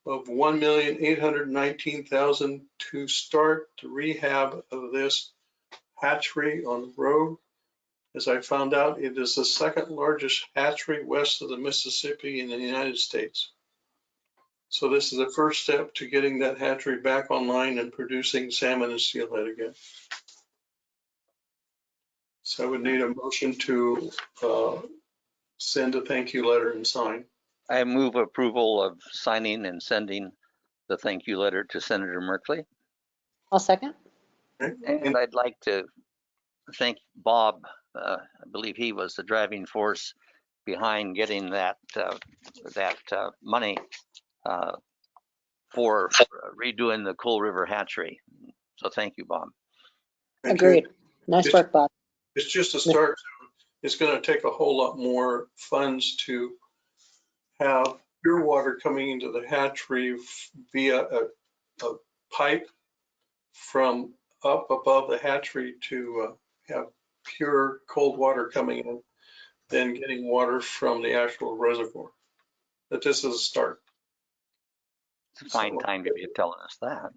of $1,819,000 to start the rehab of this hatchery on the road. As I found out, it is the second largest hatchery west of the Mississippi in the United States. So this is the first step to getting that hatchery back online and producing salmon and steelhead again. So I would need a motion to send a thank you letter and sign. I move approval of signing and sending the thank you letter to Senator Merkley. I'll second. Okay. And I'd like to thank Bob. I believe he was the driving force behind getting that money for redoing the Coal River hatchery. So thank you, Bob. Agreed. Nice work, Bob. It's just a start. It's going to take a whole lot more funds to have pure water coming into the hatchery via a pipe from up above the hatchery to have pure cold water coming in, then getting water from the actual reservoir. But this is a start. It's a fine time to be telling us that.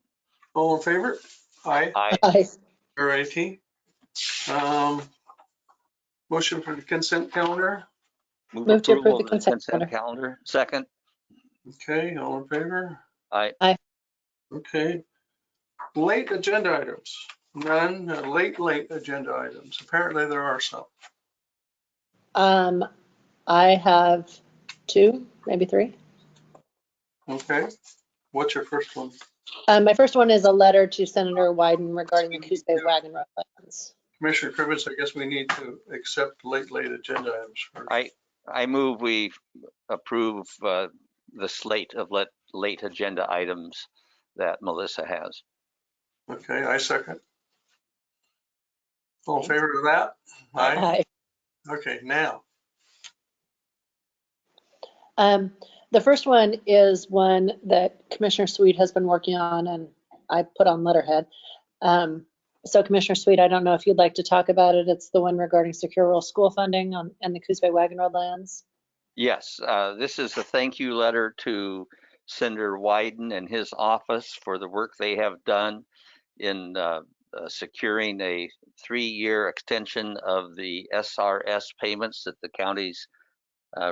All in favor? Aye. Aye. Aye. All righty. Motion for the consent calendar. Move to approve the of consent calendar. Second. Okay, all in favor? Aye. Aye. Okay. Late agenda items. None. Late agenda items. Apparently there are some. I have 2, maybe 3. Okay. What's your first one? My first one is a letter to Senator Wyden regarding the Coos Bay Wagon Road lands. Commissioner Cribbins, I guess we need to accept late agenda items first. I move we approve the slate of late agenda items that Melissa has. Okay, I second. All in favor of that? Aye. Aye. Okay, now. The first one is one that Commissioner Sweet has been working on and I put on letterhead. So Commissioner Sweet, I don't know if you'd like to talk about it. It's the one regarding secure rural school funding and the Coos Bay Wagon Road lands. Yes, this is a thank you letter to Senator Wyden and his office for the work they have done in securing a 3-year extension of the SRS payments that the counties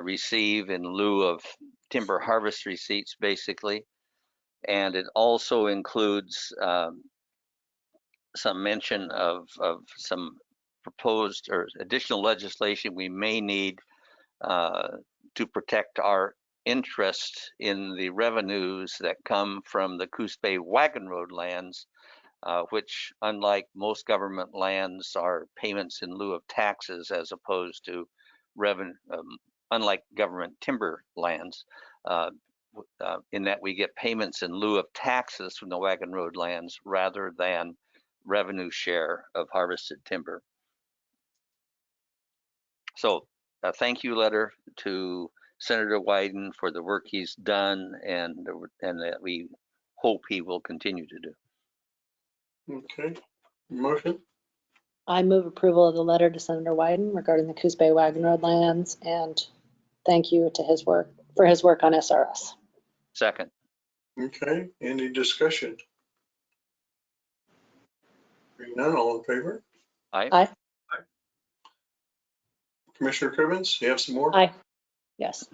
receive in lieu of timber harvest receipts, basically. And it also includes some mention of some proposed or additional legislation we may need to protect our interest in the revenues that come from the Coos Bay Wagon Road lands which, unlike most government lands, are payments in lieu of taxes as opposed to revenue, unlike government timber lands, in that we get payments in lieu of taxes from the Wagon Road lands rather than revenue share of harvested timber. So a thank you letter to Senator Wyden for the work he's done and that we hope he will continue to do. Okay, motion? I move approval of the letter to Senator Wyden regarding the Coos Bay Wagon Road lands, and thank you to his work on SRS. Second. Okay, any discussion? Hearing none, all in favor? Aye. Aye. Commissioner Cribbins, you have some more? Aye. Yes.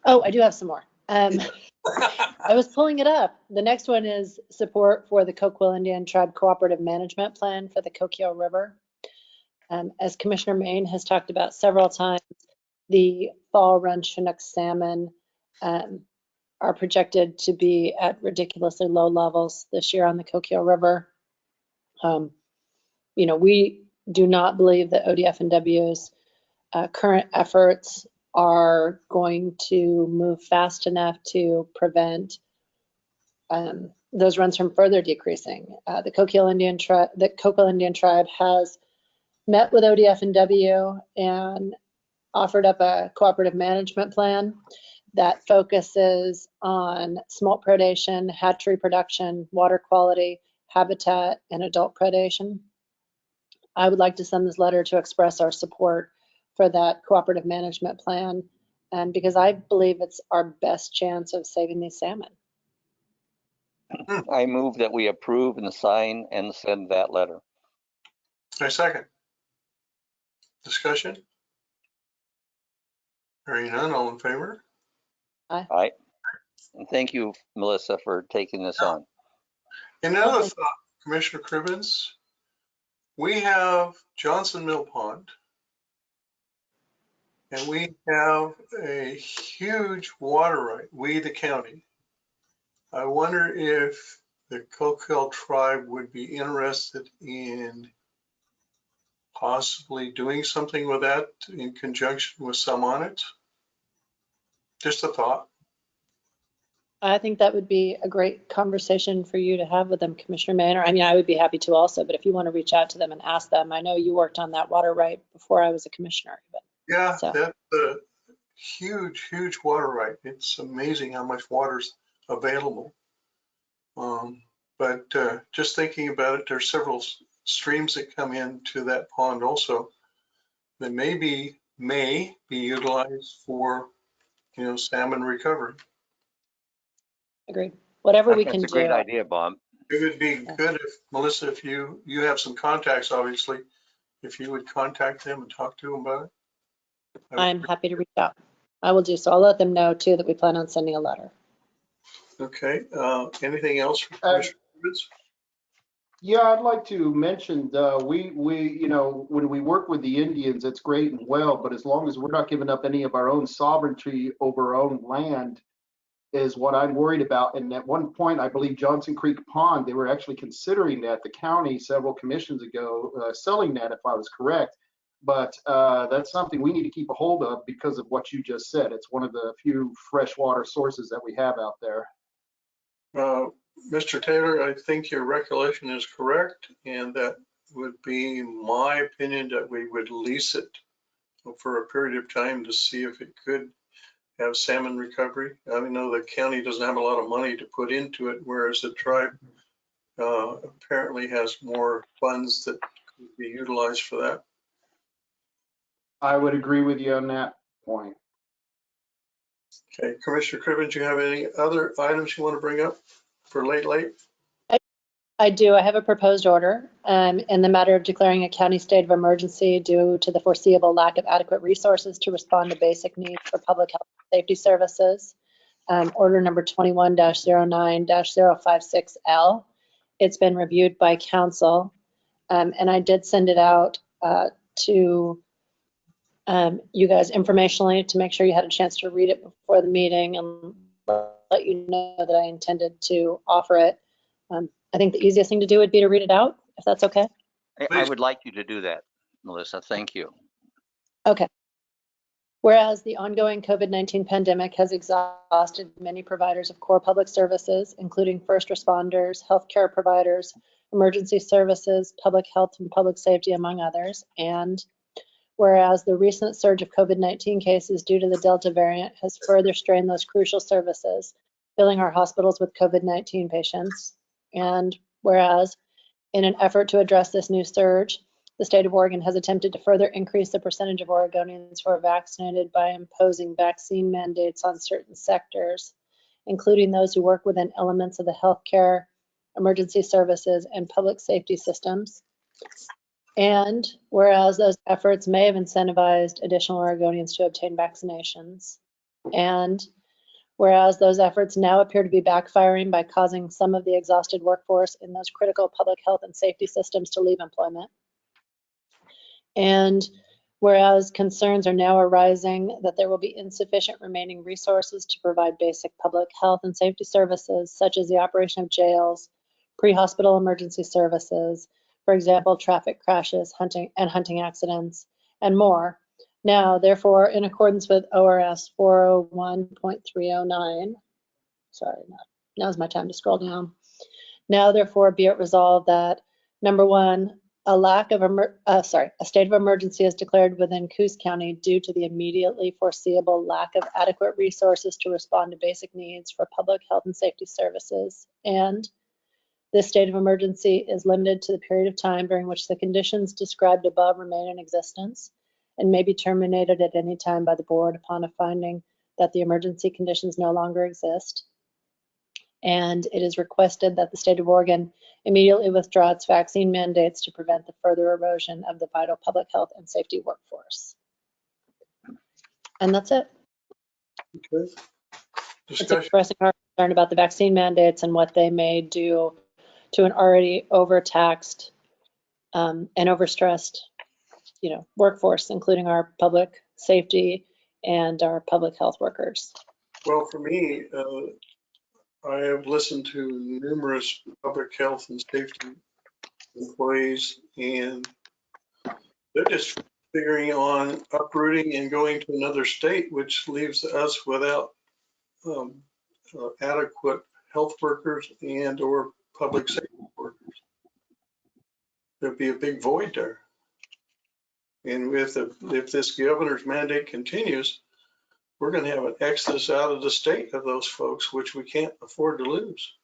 Oh, I do have some more. I was pulling it up. The next one is support for the Coquille Indian Tribe Cooperative Management Plan for the Kokyo River. As Commissioner Main has talked about several times, the fall run Chinook salmon are projected to be at ridiculously low levels this year on the Kokyo River. You know, we do not believe that ODF&W's current efforts are going to move fast enough to prevent those runs from further decreasing. The Coquille Indian Tribe has met with ODF&W and offered up a cooperative management plan that focuses on smolt predation, hatchery production, water quality, habitat, and adult predation. I would like to send this letter to express our support for that cooperative management plan, and because I believe it's our best chance of saving these salmon. I move that we approve and sign and send that letter. I second. Discussion? Hearing none, all in favor? Aye. Aye. And thank you, Melissa, for taking this on. Another thought, Commissioner Cribbins, we have Johnson Mill Pond, and we have a huge water right, we the county. I wonder if the Coquille tribe would be interested in possibly doing something with that in conjunction with Salmon. Just a thought. I think that would be a great conversation for you to have with them, Commissioner Manor. I mean, I would be happy to also, but if you want to reach out to them and ask them, I know you worked on that water right before I was a commissioner. But, yeah, so. That's a huge, huge water right. It's amazing how much water's available. But just thinking about it, there's several streams that come into that pond also that may be utilized for, you know, salmon recovery. Agreed. Whatever we can do. That's a great idea, Bob. It would be good if, Melissa, if you have some contacts, obviously, if you would contact them and talk to them about it. I'm happy to reach out. I will do so. I'll let them know too that we plan on sending a letter. Okay. Anything else for Commissioner Cribbins? Yeah, I'd like to mention, we, you know, when we work with the Indians, it's great and well, but as long as we're not giving up any of our own sovereignty over our own land is what I'm worried about. And at one point, I believe Johnson Creek Pond, they were actually considering that, the county several commissions ago, selling that if I was correct. But that's something we need to keep a hold of because of what you just said. It's one of the few freshwater sources that we have out there. Mr. Taylor, I think your recollection is correct, and that would be my opinion that we would lease it for a period of time to see if it could have salmon recovery. I know the county doesn't have a lot of money to put into it, whereas the tribe apparently has more funds that could be utilized for that. I would agree with you on that point. Okay, Commissioner Cribbins, do you have any other items you want to bring up for late? I do. I have a proposed order in the matter of declaring a county state of emergency due to the foreseeable lack of adequate resources to respond to basic needs for public health and safety services. Order number 21-09-056L. It's been reviewed by council, and I did send it out to you guys informationally to make sure you had a chance to read it before the meeting and let you know that I intended to offer it. I think the easiest thing to do would be to read it out, if that's okay. I would like you to do that, Melissa. Thank you. Okay. Whereas the ongoing COVID-19 pandemic has exhausted many providers of core public services, including first responders, healthcare providers, emergency services, public health and public safety, among others. And whereas the recent surge of COVID-19 cases due to the Delta variant has further strained those crucial services, filling our hospitals with COVID-19 patients. And whereas in an effort to address this new surge, the state of Oregon has attempted to further increase the percentage of Oregonians who are vaccinated by imposing vaccine mandates on certain sectors, including those who work within elements of the healthcare, emergency services, and public safety systems. And whereas those efforts may have incentivized additional Oregonians to obtain vaccinations, and whereas those efforts now appear to be backfiring by causing some of the exhausted workforce in those critical public health and safety systems to leave employment. And whereas concerns are now arising that there will be insufficient remaining resources to provide basic public health and safety services, such as the operation of jails, pre-hospital emergency services, for example, traffic crashes, hunting accidents, and more. Now, therefore, in accordance with ORS 401.309, now's my time to scroll down. Now, therefore, be it resolved that, number one, a state of emergency is declared within Coos County due to the immediately foreseeable lack of adequate resources to respond to basic needs for public health and safety services. And this state of emergency is limited to the period of time during which the conditions described above remain in existence and may be terminated at any time by the board upon a finding that the emergency conditions no longer exist. And it is requested that the state of Oregon immediately withdraw its vaccine mandates to prevent the further erosion of the vital public health and safety workforce. And that's it. Okay. It's expressing our concern about the vaccine mandates and what they may do to an already overtaxed and overstressed, workforce, including our public safety and our public health workers. Well, for me, I have listened to numerous public health and safety employees, and they're just figuring on uprooting and going to another state, which leaves us without adequate health workers and or public safety workers. There'd be a big void there. And if this governor's mandate continues, we're going to have an exodus out of the state of those folks, which we can't afford to lose.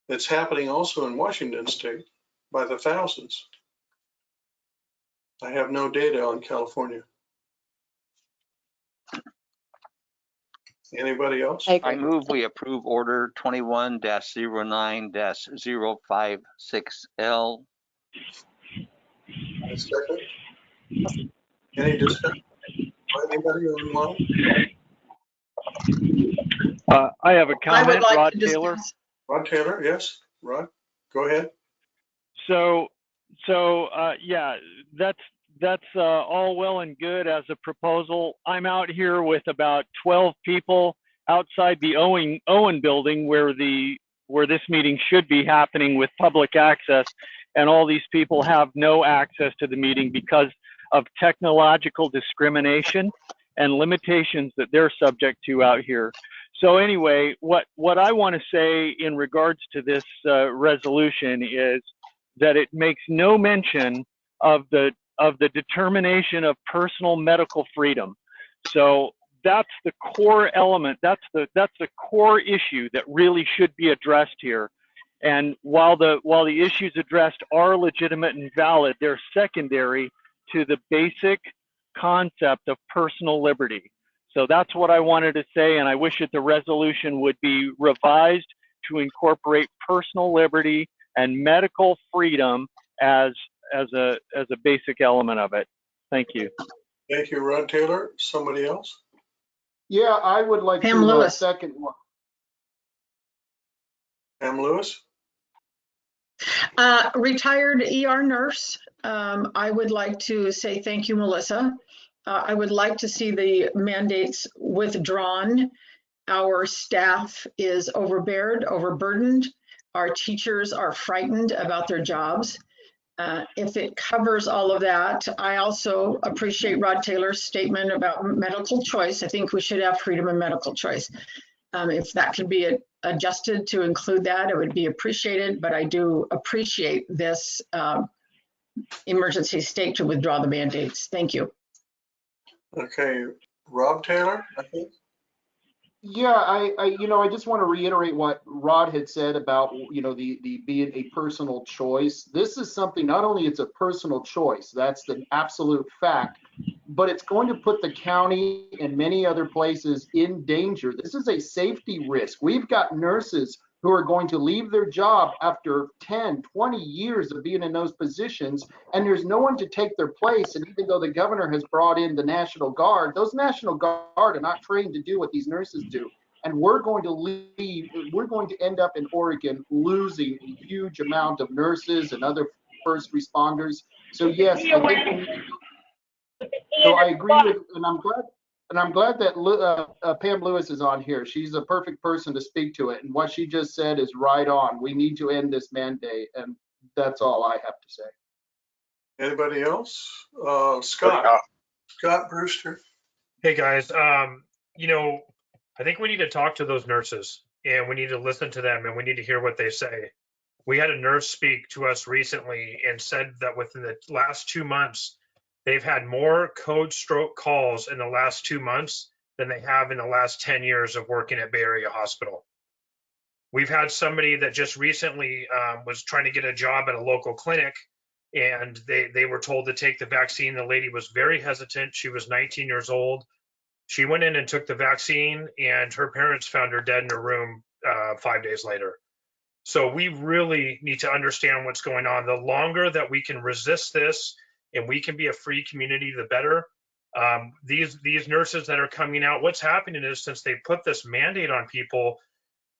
It's happening also in Washington state by the thousands. I have no data on California. Anybody else? I move we approve order 21-09-056L. A second. Any discussion? Anybody online? I have a comment, like Rod to Taylor. discuss. Rod Taylor, yes. Rod, go ahead. So yeah, that's all well and good as a proposal. I'm out here with about 12 people outside the Owen building where this meeting should be happening with public access, and all these people have no access to the meeting because of technological discrimination and limitations that they're subject to out here. So anyway, what I want to say in regards to this resolution is that it makes no mention of the determination of personal medical freedom. So that's the core element. That's the core issue that really should be addressed here. And while the issues addressed are legitimate and valid, they're secondary to the basic concept of personal liberty. So that's what I wanted to say, and I wish that the resolution would be revised to incorporate personal liberty and medical freedom as a basic element of it. Thank you. Thank you, Rod Taylor. Somebody else? Yeah, I would like Pam to Lewis. second one. Pam Lewis? Retired ER nurse. I would like to say thank you, Melissa. I would like to see the mandates withdrawn. Our staff is overburdened. Our teachers are frightened about their jobs. If it covers all of that, I also appreciate Rod Taylor's statement about medical choice. I think we should have freedom of medical choice. If that could be adjusted to include that, it would be appreciated, but I do appreciate this emergency state to withdraw the mandates. Thank you. Okay, Rob Taylor, I think. Yeah, I just want to reiterate what Rod had said about, the being a personal choice. This is something, not only it's a personal choice, that's the absolute fact, but it's going to put the county and many other places in danger. This is a safety risk. We've got nurses who are going to leave their job after 10, 20 years of being in those positions, and there's no one to take their place. And even though the governor has brought in the National Guard, those National Guard are not trained to do what these nurses do. And we're going to end up in Oregon losing a huge amount of nurses and other first responders. So yes, I think so I agree with, and I'm glad that Pam Lewis is on here. She's a perfect person to speak to it. And what she just said is right on. We need to end this mandate, and that's all I have to say. Anybody else? Scott Brewster. Hey guys, I think we need to talk to those nurses and we need to listen to them and we need to hear what they say. We had a nurse speak to us recently and said that within the last 2 months, they've had more code stroke calls in the last 2 months than they have in the last 10 years of working at Bay Area Hospital. We've had somebody that just recently was trying to get a job at a local clinic and they were told to take the vaccine. The lady was very hesitant. She was 19 years old. She went in and took the vaccine and her parents found her dead in her room 5 days later. So we really need to understand what's going on. The longer that we can resist this and we can be a free community, the better. These nurses that are coming out, what's happening is since they put this mandate on people,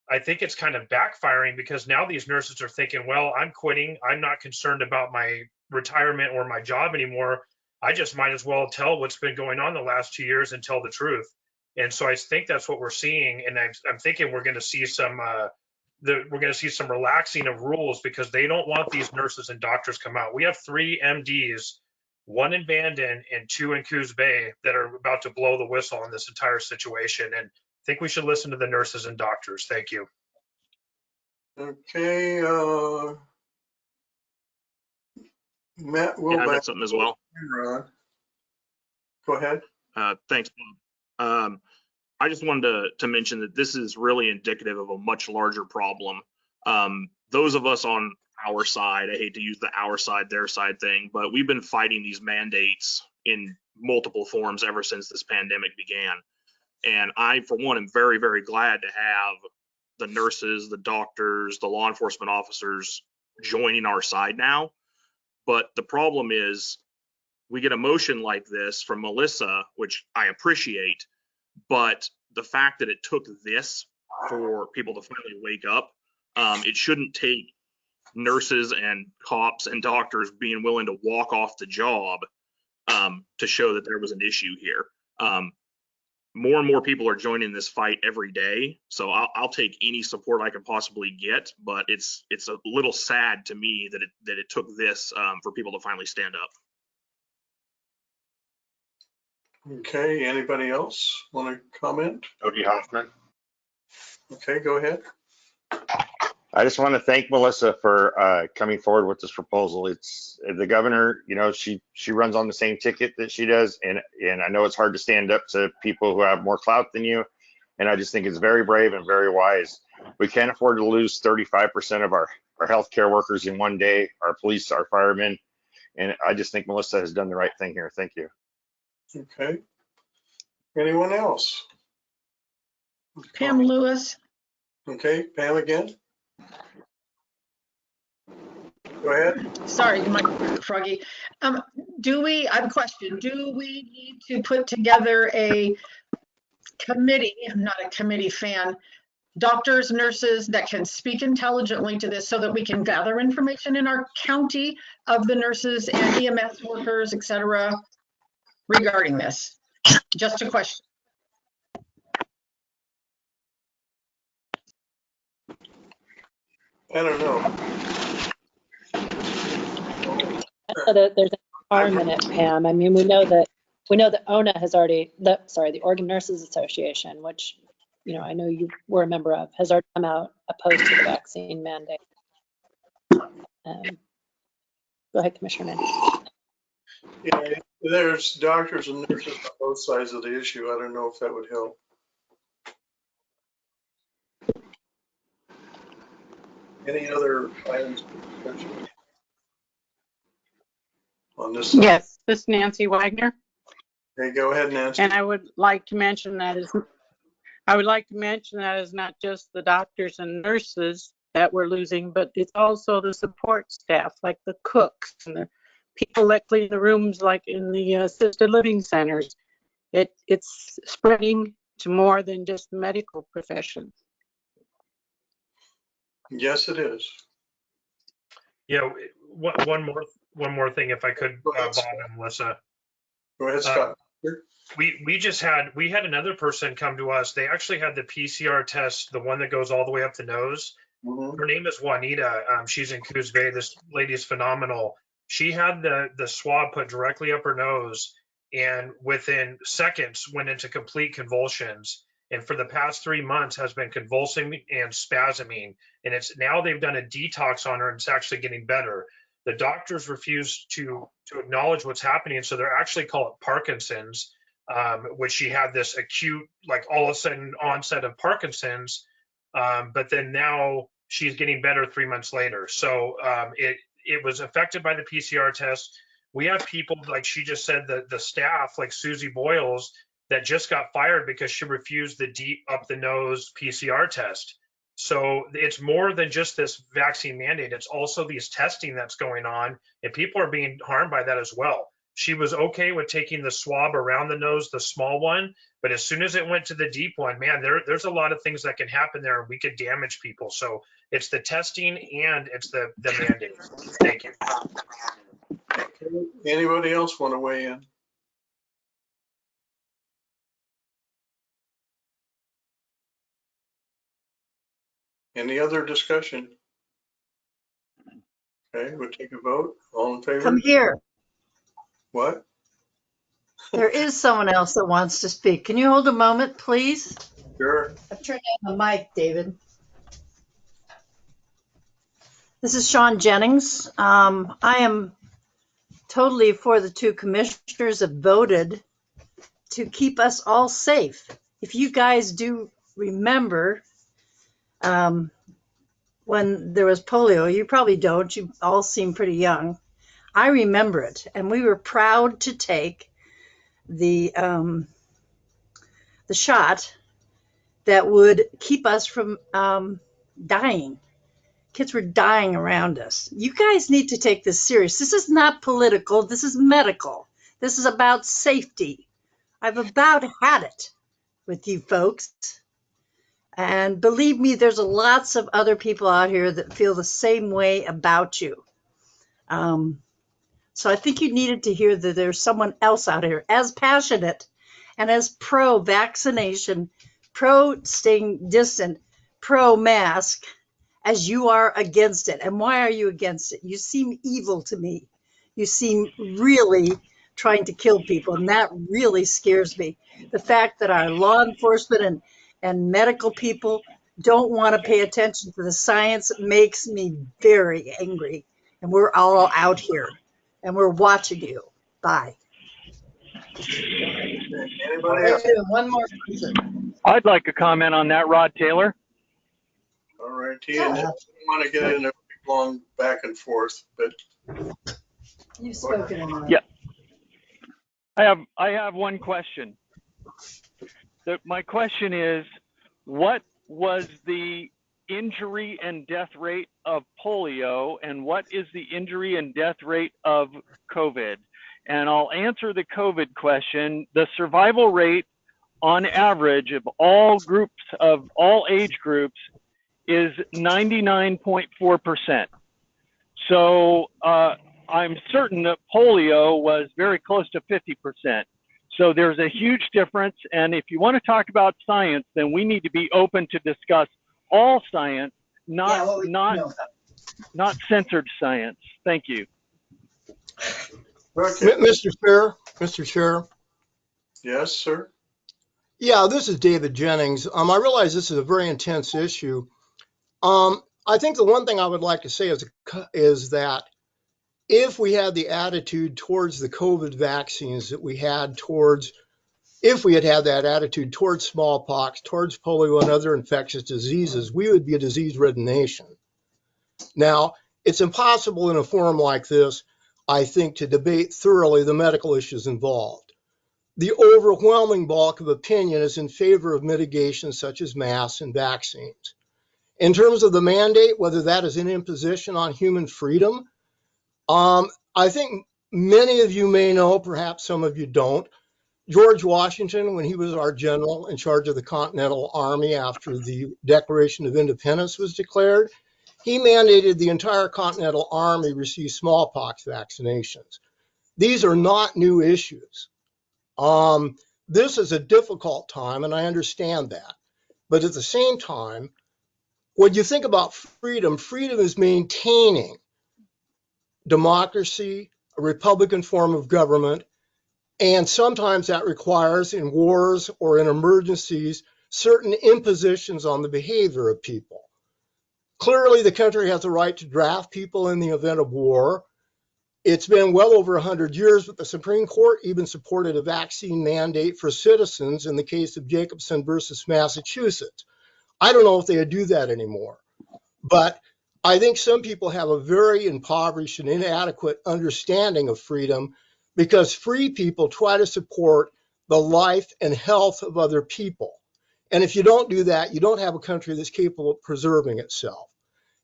I think it's kind of backfiring because now these nurses are thinking, well, I'm quitting. I'm not concerned about my retirement or my job anymore. I just might as well tell what's been going on the last 2 years and tell the truth. And so I think that's what we're seeing. And I'm thinking we're going to see some relaxing of rules because they don't want these nurses and doctors come out. We have 3 MDs, 1 in Bandon and 2 in Coos Bay that are about to blow the whistle on this entire situation. And I think we should listen to the nurses and doctors. Thank you. Okay, Matt, I got something as well. Go ahead. Thanks, Bob. I just wanted to mention that this is really indicative of a much larger problem. Those of us on our side, I hate to use the our side, their side thing, but we've been fighting these mandates in multiple forms ever since this pandemic began. And I, for one, am very, very glad to have the nurses, the doctors, the law enforcement officers joining our side now. But the problem is we get a motion like this from Melissa, which I appreciate, but the fact that it took this for people to finally wake up, it shouldn't take nurses and cops and doctors being willing to walk off the job to show that there was an issue here. More and more people are joining this fight every day, so I'll take any support I can possibly get. But it's a little sad to me that it took this for people to finally stand up. Okay, anybody else want to comment? Cody Hoffman. Okay, go ahead. I just want to thank Melissa for coming forward with this proposal. It's the governor, she runs on the same ticket that she does, and I know it's hard to stand up to people who have more clout than you, and I just think it's very brave and very wise. We can't afford to lose 35% of our healthcare workers in one day, our police, our firemen, and I just think Melissa has done the right thing here. Thank you. Okay. Anyone else? Pam Lewis. Okay, Pam again. Go ahead. Sorry, my froggy. I have a question. Do we need to put together a committee? I'm not a committee fan. Doctors, nurses that can speak intelligently to this so that we can gather information in our county of the nurses and EMS workers, et cetera, regarding this. Just a question. I don't know. I know that there's an harm in it, Pam. I mean, we know that ONA has already, the Oregon Nurses Association, which, you know, I know you were a member of, has already come out opposed to the vaccine mandate. Go ahead, Commissioner Mann. Yeah, there's doctors and nurses on both sides of the issue. I don't know if that would help. Any other items of discussion on this side? Yes, this is Nancy Wagner, Hey, go ahead, Nancy. and I would like to mention that it's not just the doctors and nurses that we're losing, but it's also the support staff, like the cooks and the people that clean the rooms, like in the assisted living centers. It's spreading to more than just the medical profession. Yes, it is. Yeah, one more thing, if I could, Bob and Melissa. Go ahead, Scott. We had another person come to us. They actually had the PCR test, the one that goes all the way up the nose. Mm-hmm. Her name is Juanita. She's in Coos Bay. This lady is phenomenal. She had the swab put directly up her nose, and within seconds went into complete convulsions. And for the past 3 months has been convulsing and spasming. And it's now they've done a detox on her, and it's actually getting better. The doctors refuse to acknowledge what's happening, so they're actually call it Parkinson's, which she had this acute, like all of a sudden onset of Parkinson's. But then now she's getting better 3 months later. So it was affected by the PCR test. We have people, like she just said, the staff, like Susie Boyles, that just got fired because she refused the deep up the nose PCR test. So it's more than just this vaccine mandate. It's also these testing that's going on, and people are being harmed by that as well. She was okay with taking the swab around the nose, the small one, but as soon as it went to the deep one, man, there's a lot of things that can happen there, and we could damage people. So it's the testing and it's the mandate. Thank you. Anybody else want to weigh in? Any other discussion? Okay, we'll take a vote. All in favor? Come here. What? There is someone else that wants to speak. Can you hold a moment, please? Sure. I've turned on the mic, David. This is Sean Jennings. I am totally for the two commissioners have voted to keep us all safe. If you guys do remember when there was polio, you probably don't. You all seem pretty young. I remember it, and we were proud to take the shot that would keep us from dying. Kids were dying around us. You guys need to take this serious. This is not political. This is medical. This is about safety. I've about had it with you folks. And believe me, there's lots of other people out here that feel the same way about you. So I think you needed to hear that there's someone else out here as passionate and as pro-vaccination, pro-staying distant, pro-mask as you are against it. And why are you against it? You seem evil to me. You seem really trying to kill people, and that really scares me. The fact that our law enforcement and medical people don't want to pay attention to the science makes me very angry. And we're all out here, and we're watching you. Bye. Anybody else? One more person. I'd like a comment on that, Rod Taylor. All right, and I don't want to get in a long back and forth, but you've spoken enough. Yeah, I have one question. My question is, what was the injury and death rate of polio, and what is the injury and death rate of COVID? And I'll answer the COVID question. The survival rate on average of all groups, of all age groups, is 99.4%. So I'm certain that polio was very close to 50%. So there's a huge difference. And if you want to talk about science, then we need to be open to discuss all science, not censored science. Thank you. Okay. Mr. Chair. Yes, sir. Yeah, this is David Jennings. I realize this is a very intense issue. I think the one thing I would like to say is that if we had the attitude towards the COVID vaccines that we had if we had that attitude towards smallpox, towards polio and other infectious diseases, we would be a disease-ridden nation. Now, it's impossible in a forum like this, I think, to debate thoroughly the medical issues involved. The overwhelming bulk of opinion is in favor of mitigation such as masks and vaccines. In terms of the mandate, whether that is an imposition on human freedom, I think many of you may know, perhaps some of you don't, George Washington, when he was our general in charge of the Continental Army after the Declaration of Independence was declared, he mandated the entire Continental Army receive smallpox vaccinations. These are not new issues. This is a difficult time, and I understand that. But at the same time, when you think about freedom, freedom is maintaining democracy, a Republican form of government, and sometimes that requires, in wars or in emergencies, certain impositions on the behavior of people. Clearly, the country has a right to draft people in the event of war. It's been well over 100 years, but the Supreme Court even supported a vaccine mandate for citizens in the case of Jacobson versus Massachusetts. I don't know if they would do that anymore, but I think some people have a very impoverished and inadequate understanding of freedom because free people try to support the life and health of other people. And if you don't do that, you don't have a country that's capable of preserving itself.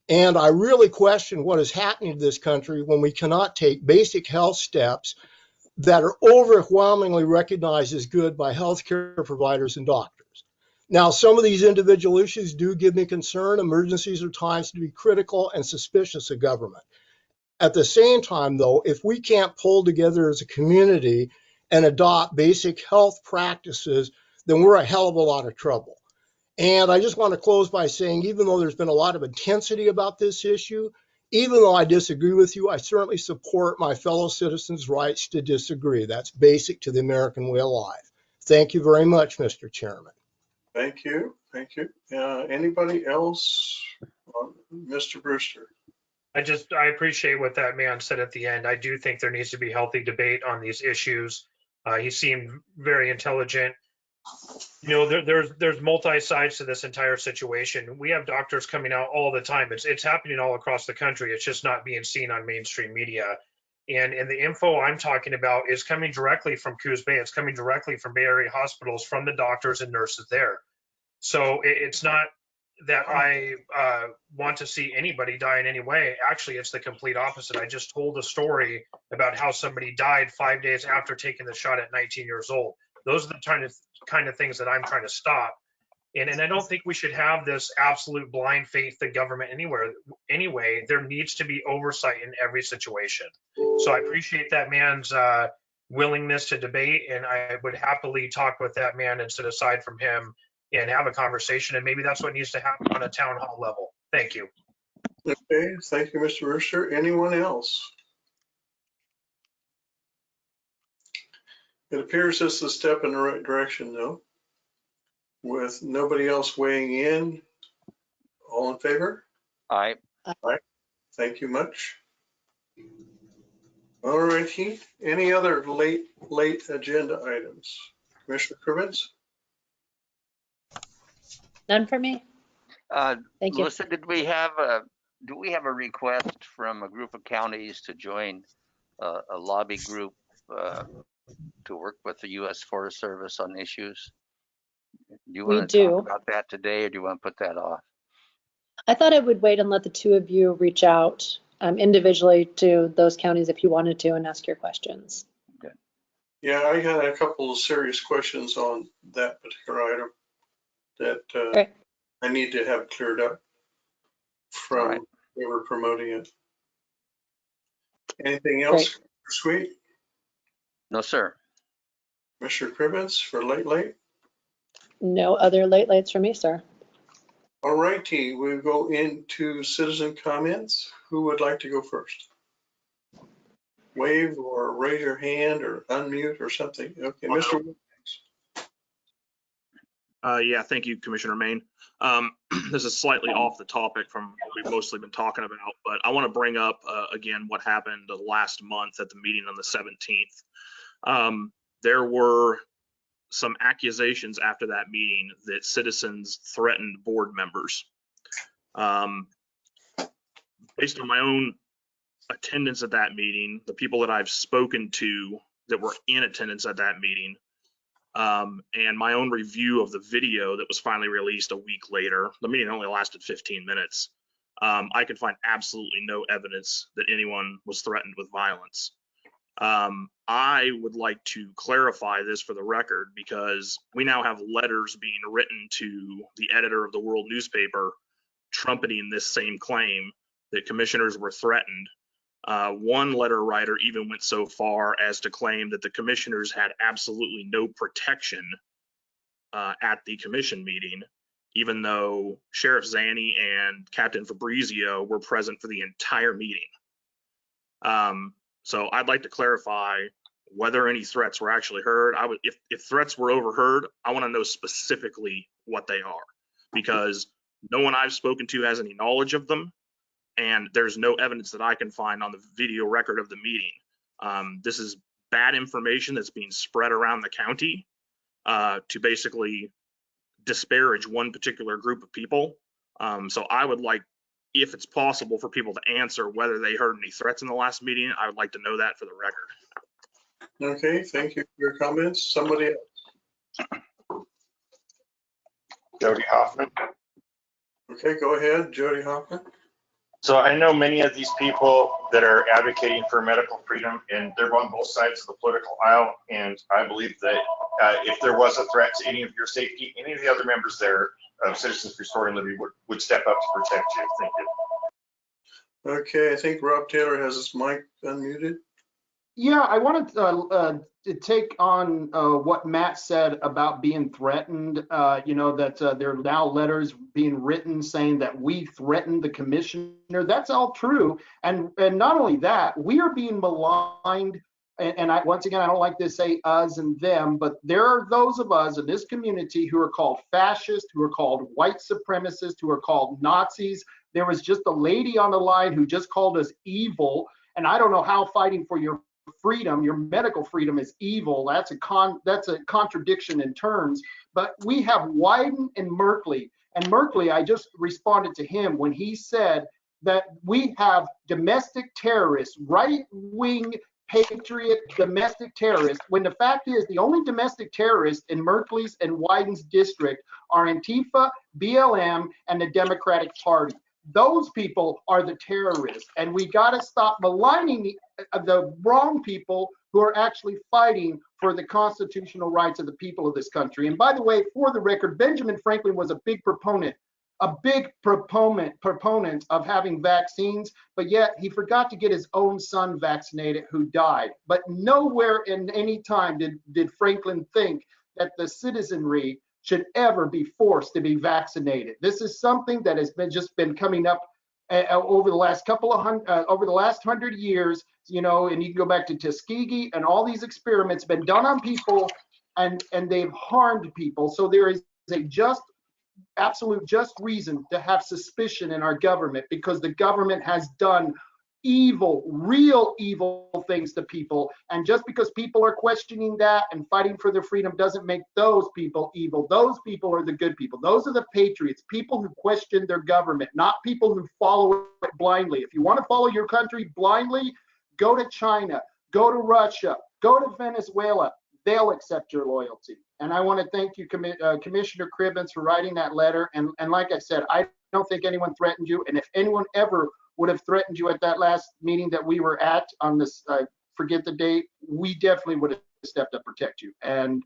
And I really question what is happening to this country when we cannot take basic health steps that are overwhelmingly recognized as good by healthcare providers and doctors. Now, some of these individual issues do give me concern. Emergencies are times to be critical and suspicious of government. At the same time, though, if we can't pull together as a community and adopt basic health practices, then we're a hell of a lot of trouble. And I just want to close by saying, even though there's been a lot of intensity about this issue, even though I disagree with you, I certainly support my fellow citizens' rights to disagree. That's basic to the American way of life. Thank you very much, Mr. Chairman. Thank you. Thank you. Anybody else? Mr. Brewster. I appreciate what that man said at the end. I do think there needs to be healthy debate on these issues. He seemed very intelligent. You know, there's multi sides to this entire situation. We have doctors coming out all the time. It's happening all across the country. It's just not being seen on mainstream media. And the info I'm talking about is coming directly from Coos Bay. It's coming directly from Bay Area hospitals, from the doctors and nurses there. So it's not that I want to see anybody die in any way. Actually, it's the complete opposite. I just told a story about how somebody died 5 days after taking the shot at 19 years old. Those are the kind of things that I'm trying to stop. And I don't think we should have this absolute blind faith in government anyway. There needs to be oversight in every situation. So I appreciate that man's willingness to debate, and I would happily talk with that man and sit aside from him and have a conversation. And maybe that's what needs to happen on a town hall level. Thank you. Okay, thank you, Mr. Brewster. Anyone else? It appears this is a step in the right direction, though. With nobody else weighing in, all in favor? Aye. Aye. Thank you much. All right, Heath. Any other late agenda items? Commissioner Cribbins? None for me. Thank you. Melissa, do we have a request from a group of counties to join a lobby group to work with the U.S. Forest Service on issues? Do you want to talk about that today, or do you want to put that off? I thought I would wait and let the two of you reach out individually to those counties if you wanted to and ask your questions. Okay. Yeah, I had a couple of serious questions on that particular item that I need to have cleared up from whoever promoting it. Anything else, Sweet? No, sir. Mr. Cribbins for late? No other lates for me, sir. All righty, we'll go into citizen comments. Who would like to go first? Wave or raise your hand or unmute or something. Okay, Mr. Yeah, thank you, Commissioner Main. This is slightly off the topic from what we've mostly been talking about, but I want to bring up again what happened last month at the meeting on the 17th. There were some accusations after that meeting that citizens threatened board members. Based on my own attendance at that meeting, the people that I've spoken to that were in attendance at that meeting, and my own review of the video that was finally released a week later, the meeting only lasted 15 minutes. I could find absolutely no evidence that anyone was threatened with violence. I would like to clarify this for the record because we now have letters being written to the editor of the World newspaper trumpeting this same claim that commissioners were threatened. One letter writer even went so far as to claim that the commissioners had absolutely no protection at the commission meeting, even though Sheriff Zanny and Captain Fabrizio were present for the entire meeting. So I'd like to clarify whether any threats were actually heard. If threats were overheard, I want to know specifically what they are, because no one I've spoken to has any knowledge of them. And there's no evidence that I can find on the video record of the meeting. This is bad information that's being spread around the county to basically disparage one particular group of people. So I would like, if it's possible, for people to answer whether they heard any threats in the last meeting. I would like to know that for the record. Okay, thank you for your comments. Somebody else? Jody Hoffman. Okay, go ahead, Jody Hoffman. So I know many of these people that are advocating for medical freedom, and they're on both sides of the political aisle. And I believe that if there was a threat to any of your safety, any of the other members there of Citizens Restoring Liberty would step up to protect you. Thank you. Okay, I think Rob Taylor has his mic unmuted. Yeah, I wanted to take on what Matt said about being threatened. That there are now letters being written saying that we threatened the commissioner. That's all true. And not only that, we are being maligned. And once again, I don't like to say us and them, but there are those of us in this community who are called fascists, who are called white supremacists, who are called Nazis. There was just a lady on the line who just called us evil. And I don't know how fighting for your freedom, your medical freedom, is evil. That's a contradiction in terms. But we have Wyden and Merkley. And Merkley, I just responded to him when he said that we have domestic terrorists, right-wing patriot domestic terrorists, when the fact is the only domestic terrorists in Merkley's and Wyden's district are Antifa, BLM, and the Democratic Party. Those people are the terrorists, and we got to stop maligning the wrong people who are actually fighting for the constitutional rights of the people of this country. And by the way, for the record, Benjamin Franklin was a big proponent of having vaccines, but yet he forgot to get his own son vaccinated, who died. But nowhere in any time did Franklin think that the citizenry should ever be forced to be vaccinated. This is something that has been coming up over the last over the last 100 years, and you can go back to Tuskegee, and all these experiments been done on people, and they've harmed people. So there is a absolute just reason to have suspicion in our government, because the government has done evil, real evil things to people. And just because people are questioning that and fighting for their freedom doesn't make those people evil. Those people are the good people. Those are the patriots, people who question their government, not people who follow it blindly. If you want to follow your country blindly, go to China, go to Russia, go to Venezuela. They'll accept your loyalty. And I want to thank you, Commissioner Cribbins, for writing that letter. And like I said, I don't think anyone threatened you. And if anyone ever would have threatened you at that last meeting that we were at on this, forget the date, we definitely would have stepped up to protect you. And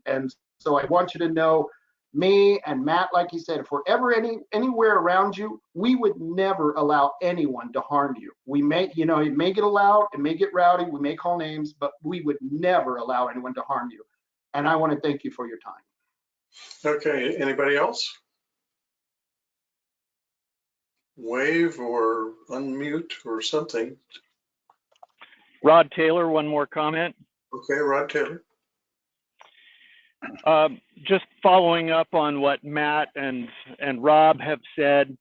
so I want you to know, me and Matt, like he said, if we're ever anywhere around you, we would never allow anyone to harm you. We may, it may get loud, it may get rowdy, we may call names, but we would never allow anyone to harm you. And I want to thank you for your time. Okay, anybody else? wave or unmute or something. Rod Taylor, one more comment. Okay, Rod Taylor. Just following up on what Matt and Rob have said,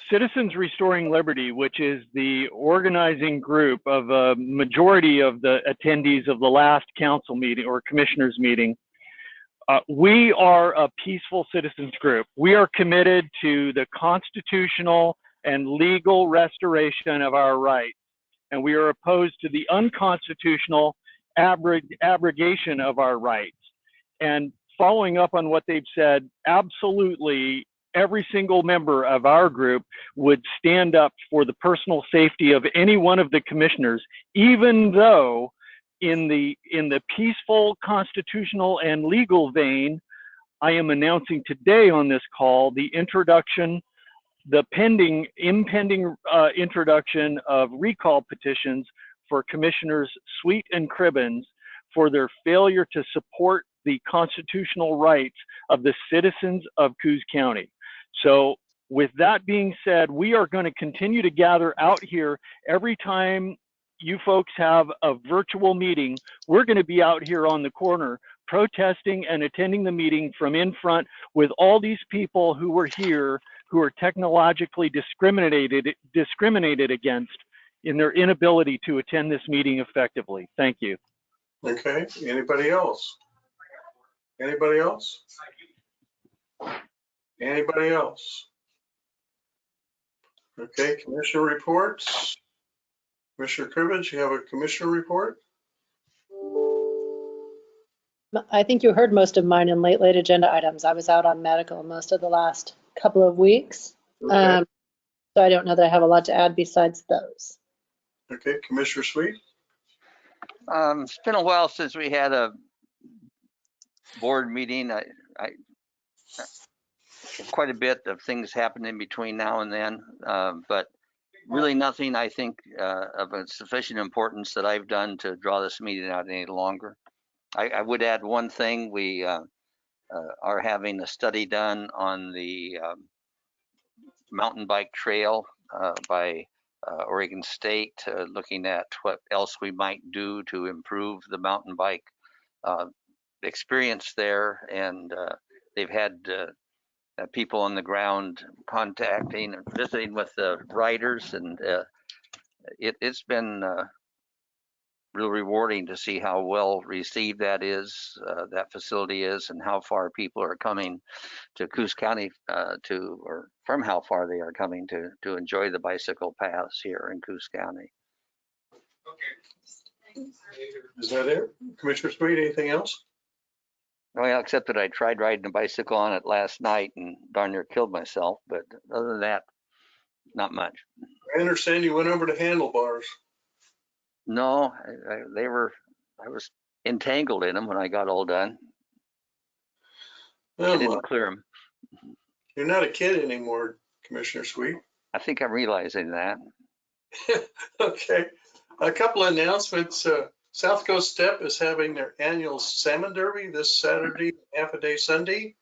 Citizens Restoring Liberty, which is the organizing group of a majority of the attendees of the last council meeting or commissioners meeting, we are a peaceful citizens group. We are committed to the constitutional and legal restoration of our rights, and we are opposed to the unconstitutional abrogation of our rights. And following up on what they've said, absolutely every single member of our group would stand up for the personal safety of any one of the commissioners, even though in the peaceful, constitutional, and legal vein, I am announcing today on this call the impending introduction of recall petitions for Commissioners Sweet and Cribbins for their failure to support the constitutional rights of the citizens of Coos County. So with that being said, we are going to continue to gather out here every time you folks have a virtual meeting. We're going to be out here on the corner protesting and attending the meeting from in front with all these people who were here who are technologically discriminated against in their inability to attend this meeting effectively. Thank you. Okay, anybody else? Anybody else? Anybody else? Okay, commissioner reports. Commissioner Cribbins, you have a commissioner report? I think you heard most of mine in late agenda items. I was out on medical most of the last couple of weeks. Okay. So I don't know that I have a lot to add besides those. Okay, Commissioner Sweet. It's been a while since we had a board meeting. Quite a bit of things happen in between now and then, but really nothing I think of a sufficient importance that I've done to draw this meeting out any longer. I would add one thing. We are having a study done on the mountain bike trail by Oregon State, looking at what else we might do to improve the mountain bike experience there. And they've had people on the ground contacting and visiting with the riders, and it's been real rewarding to see how well received that is, that facility is, and how far people are coming to Coos County or from how far they are coming to enjoy the bicycle paths here in Coos County. Is that it? Commissioner Sweet, anything else? Well, except that I tried riding a bicycle on it last night and darn near killed myself, but other than that, not much. I understand you went over to handlebars. No, I was entangled in them when I got all done. Oh, I didn't clear them. You're not a kid anymore, Commissioner Sweet. I think I'm realizing that. Okay, a couple of announcements. South Coast Step is having their annual Salmon Derby this Saturday, half a day Sunday.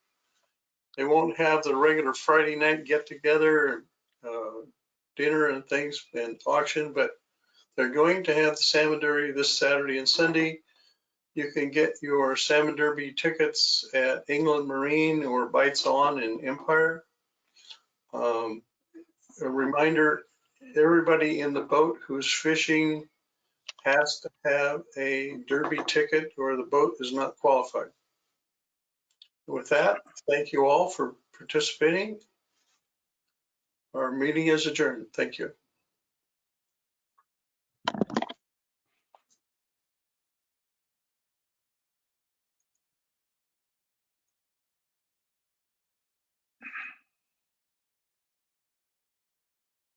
They won't have the regular Friday night get together, dinner and things and auction, but they're going to have the Salmon Derby this Saturday and Sunday. You can get your Salmon Derby tickets at England Marine or Bites On in Empire. A reminder, everybody in the boat who's fishing has to have a Derby ticket or the boat is not qualified. With that, thank you all for participating. Our meeting is adjourned. Thank you.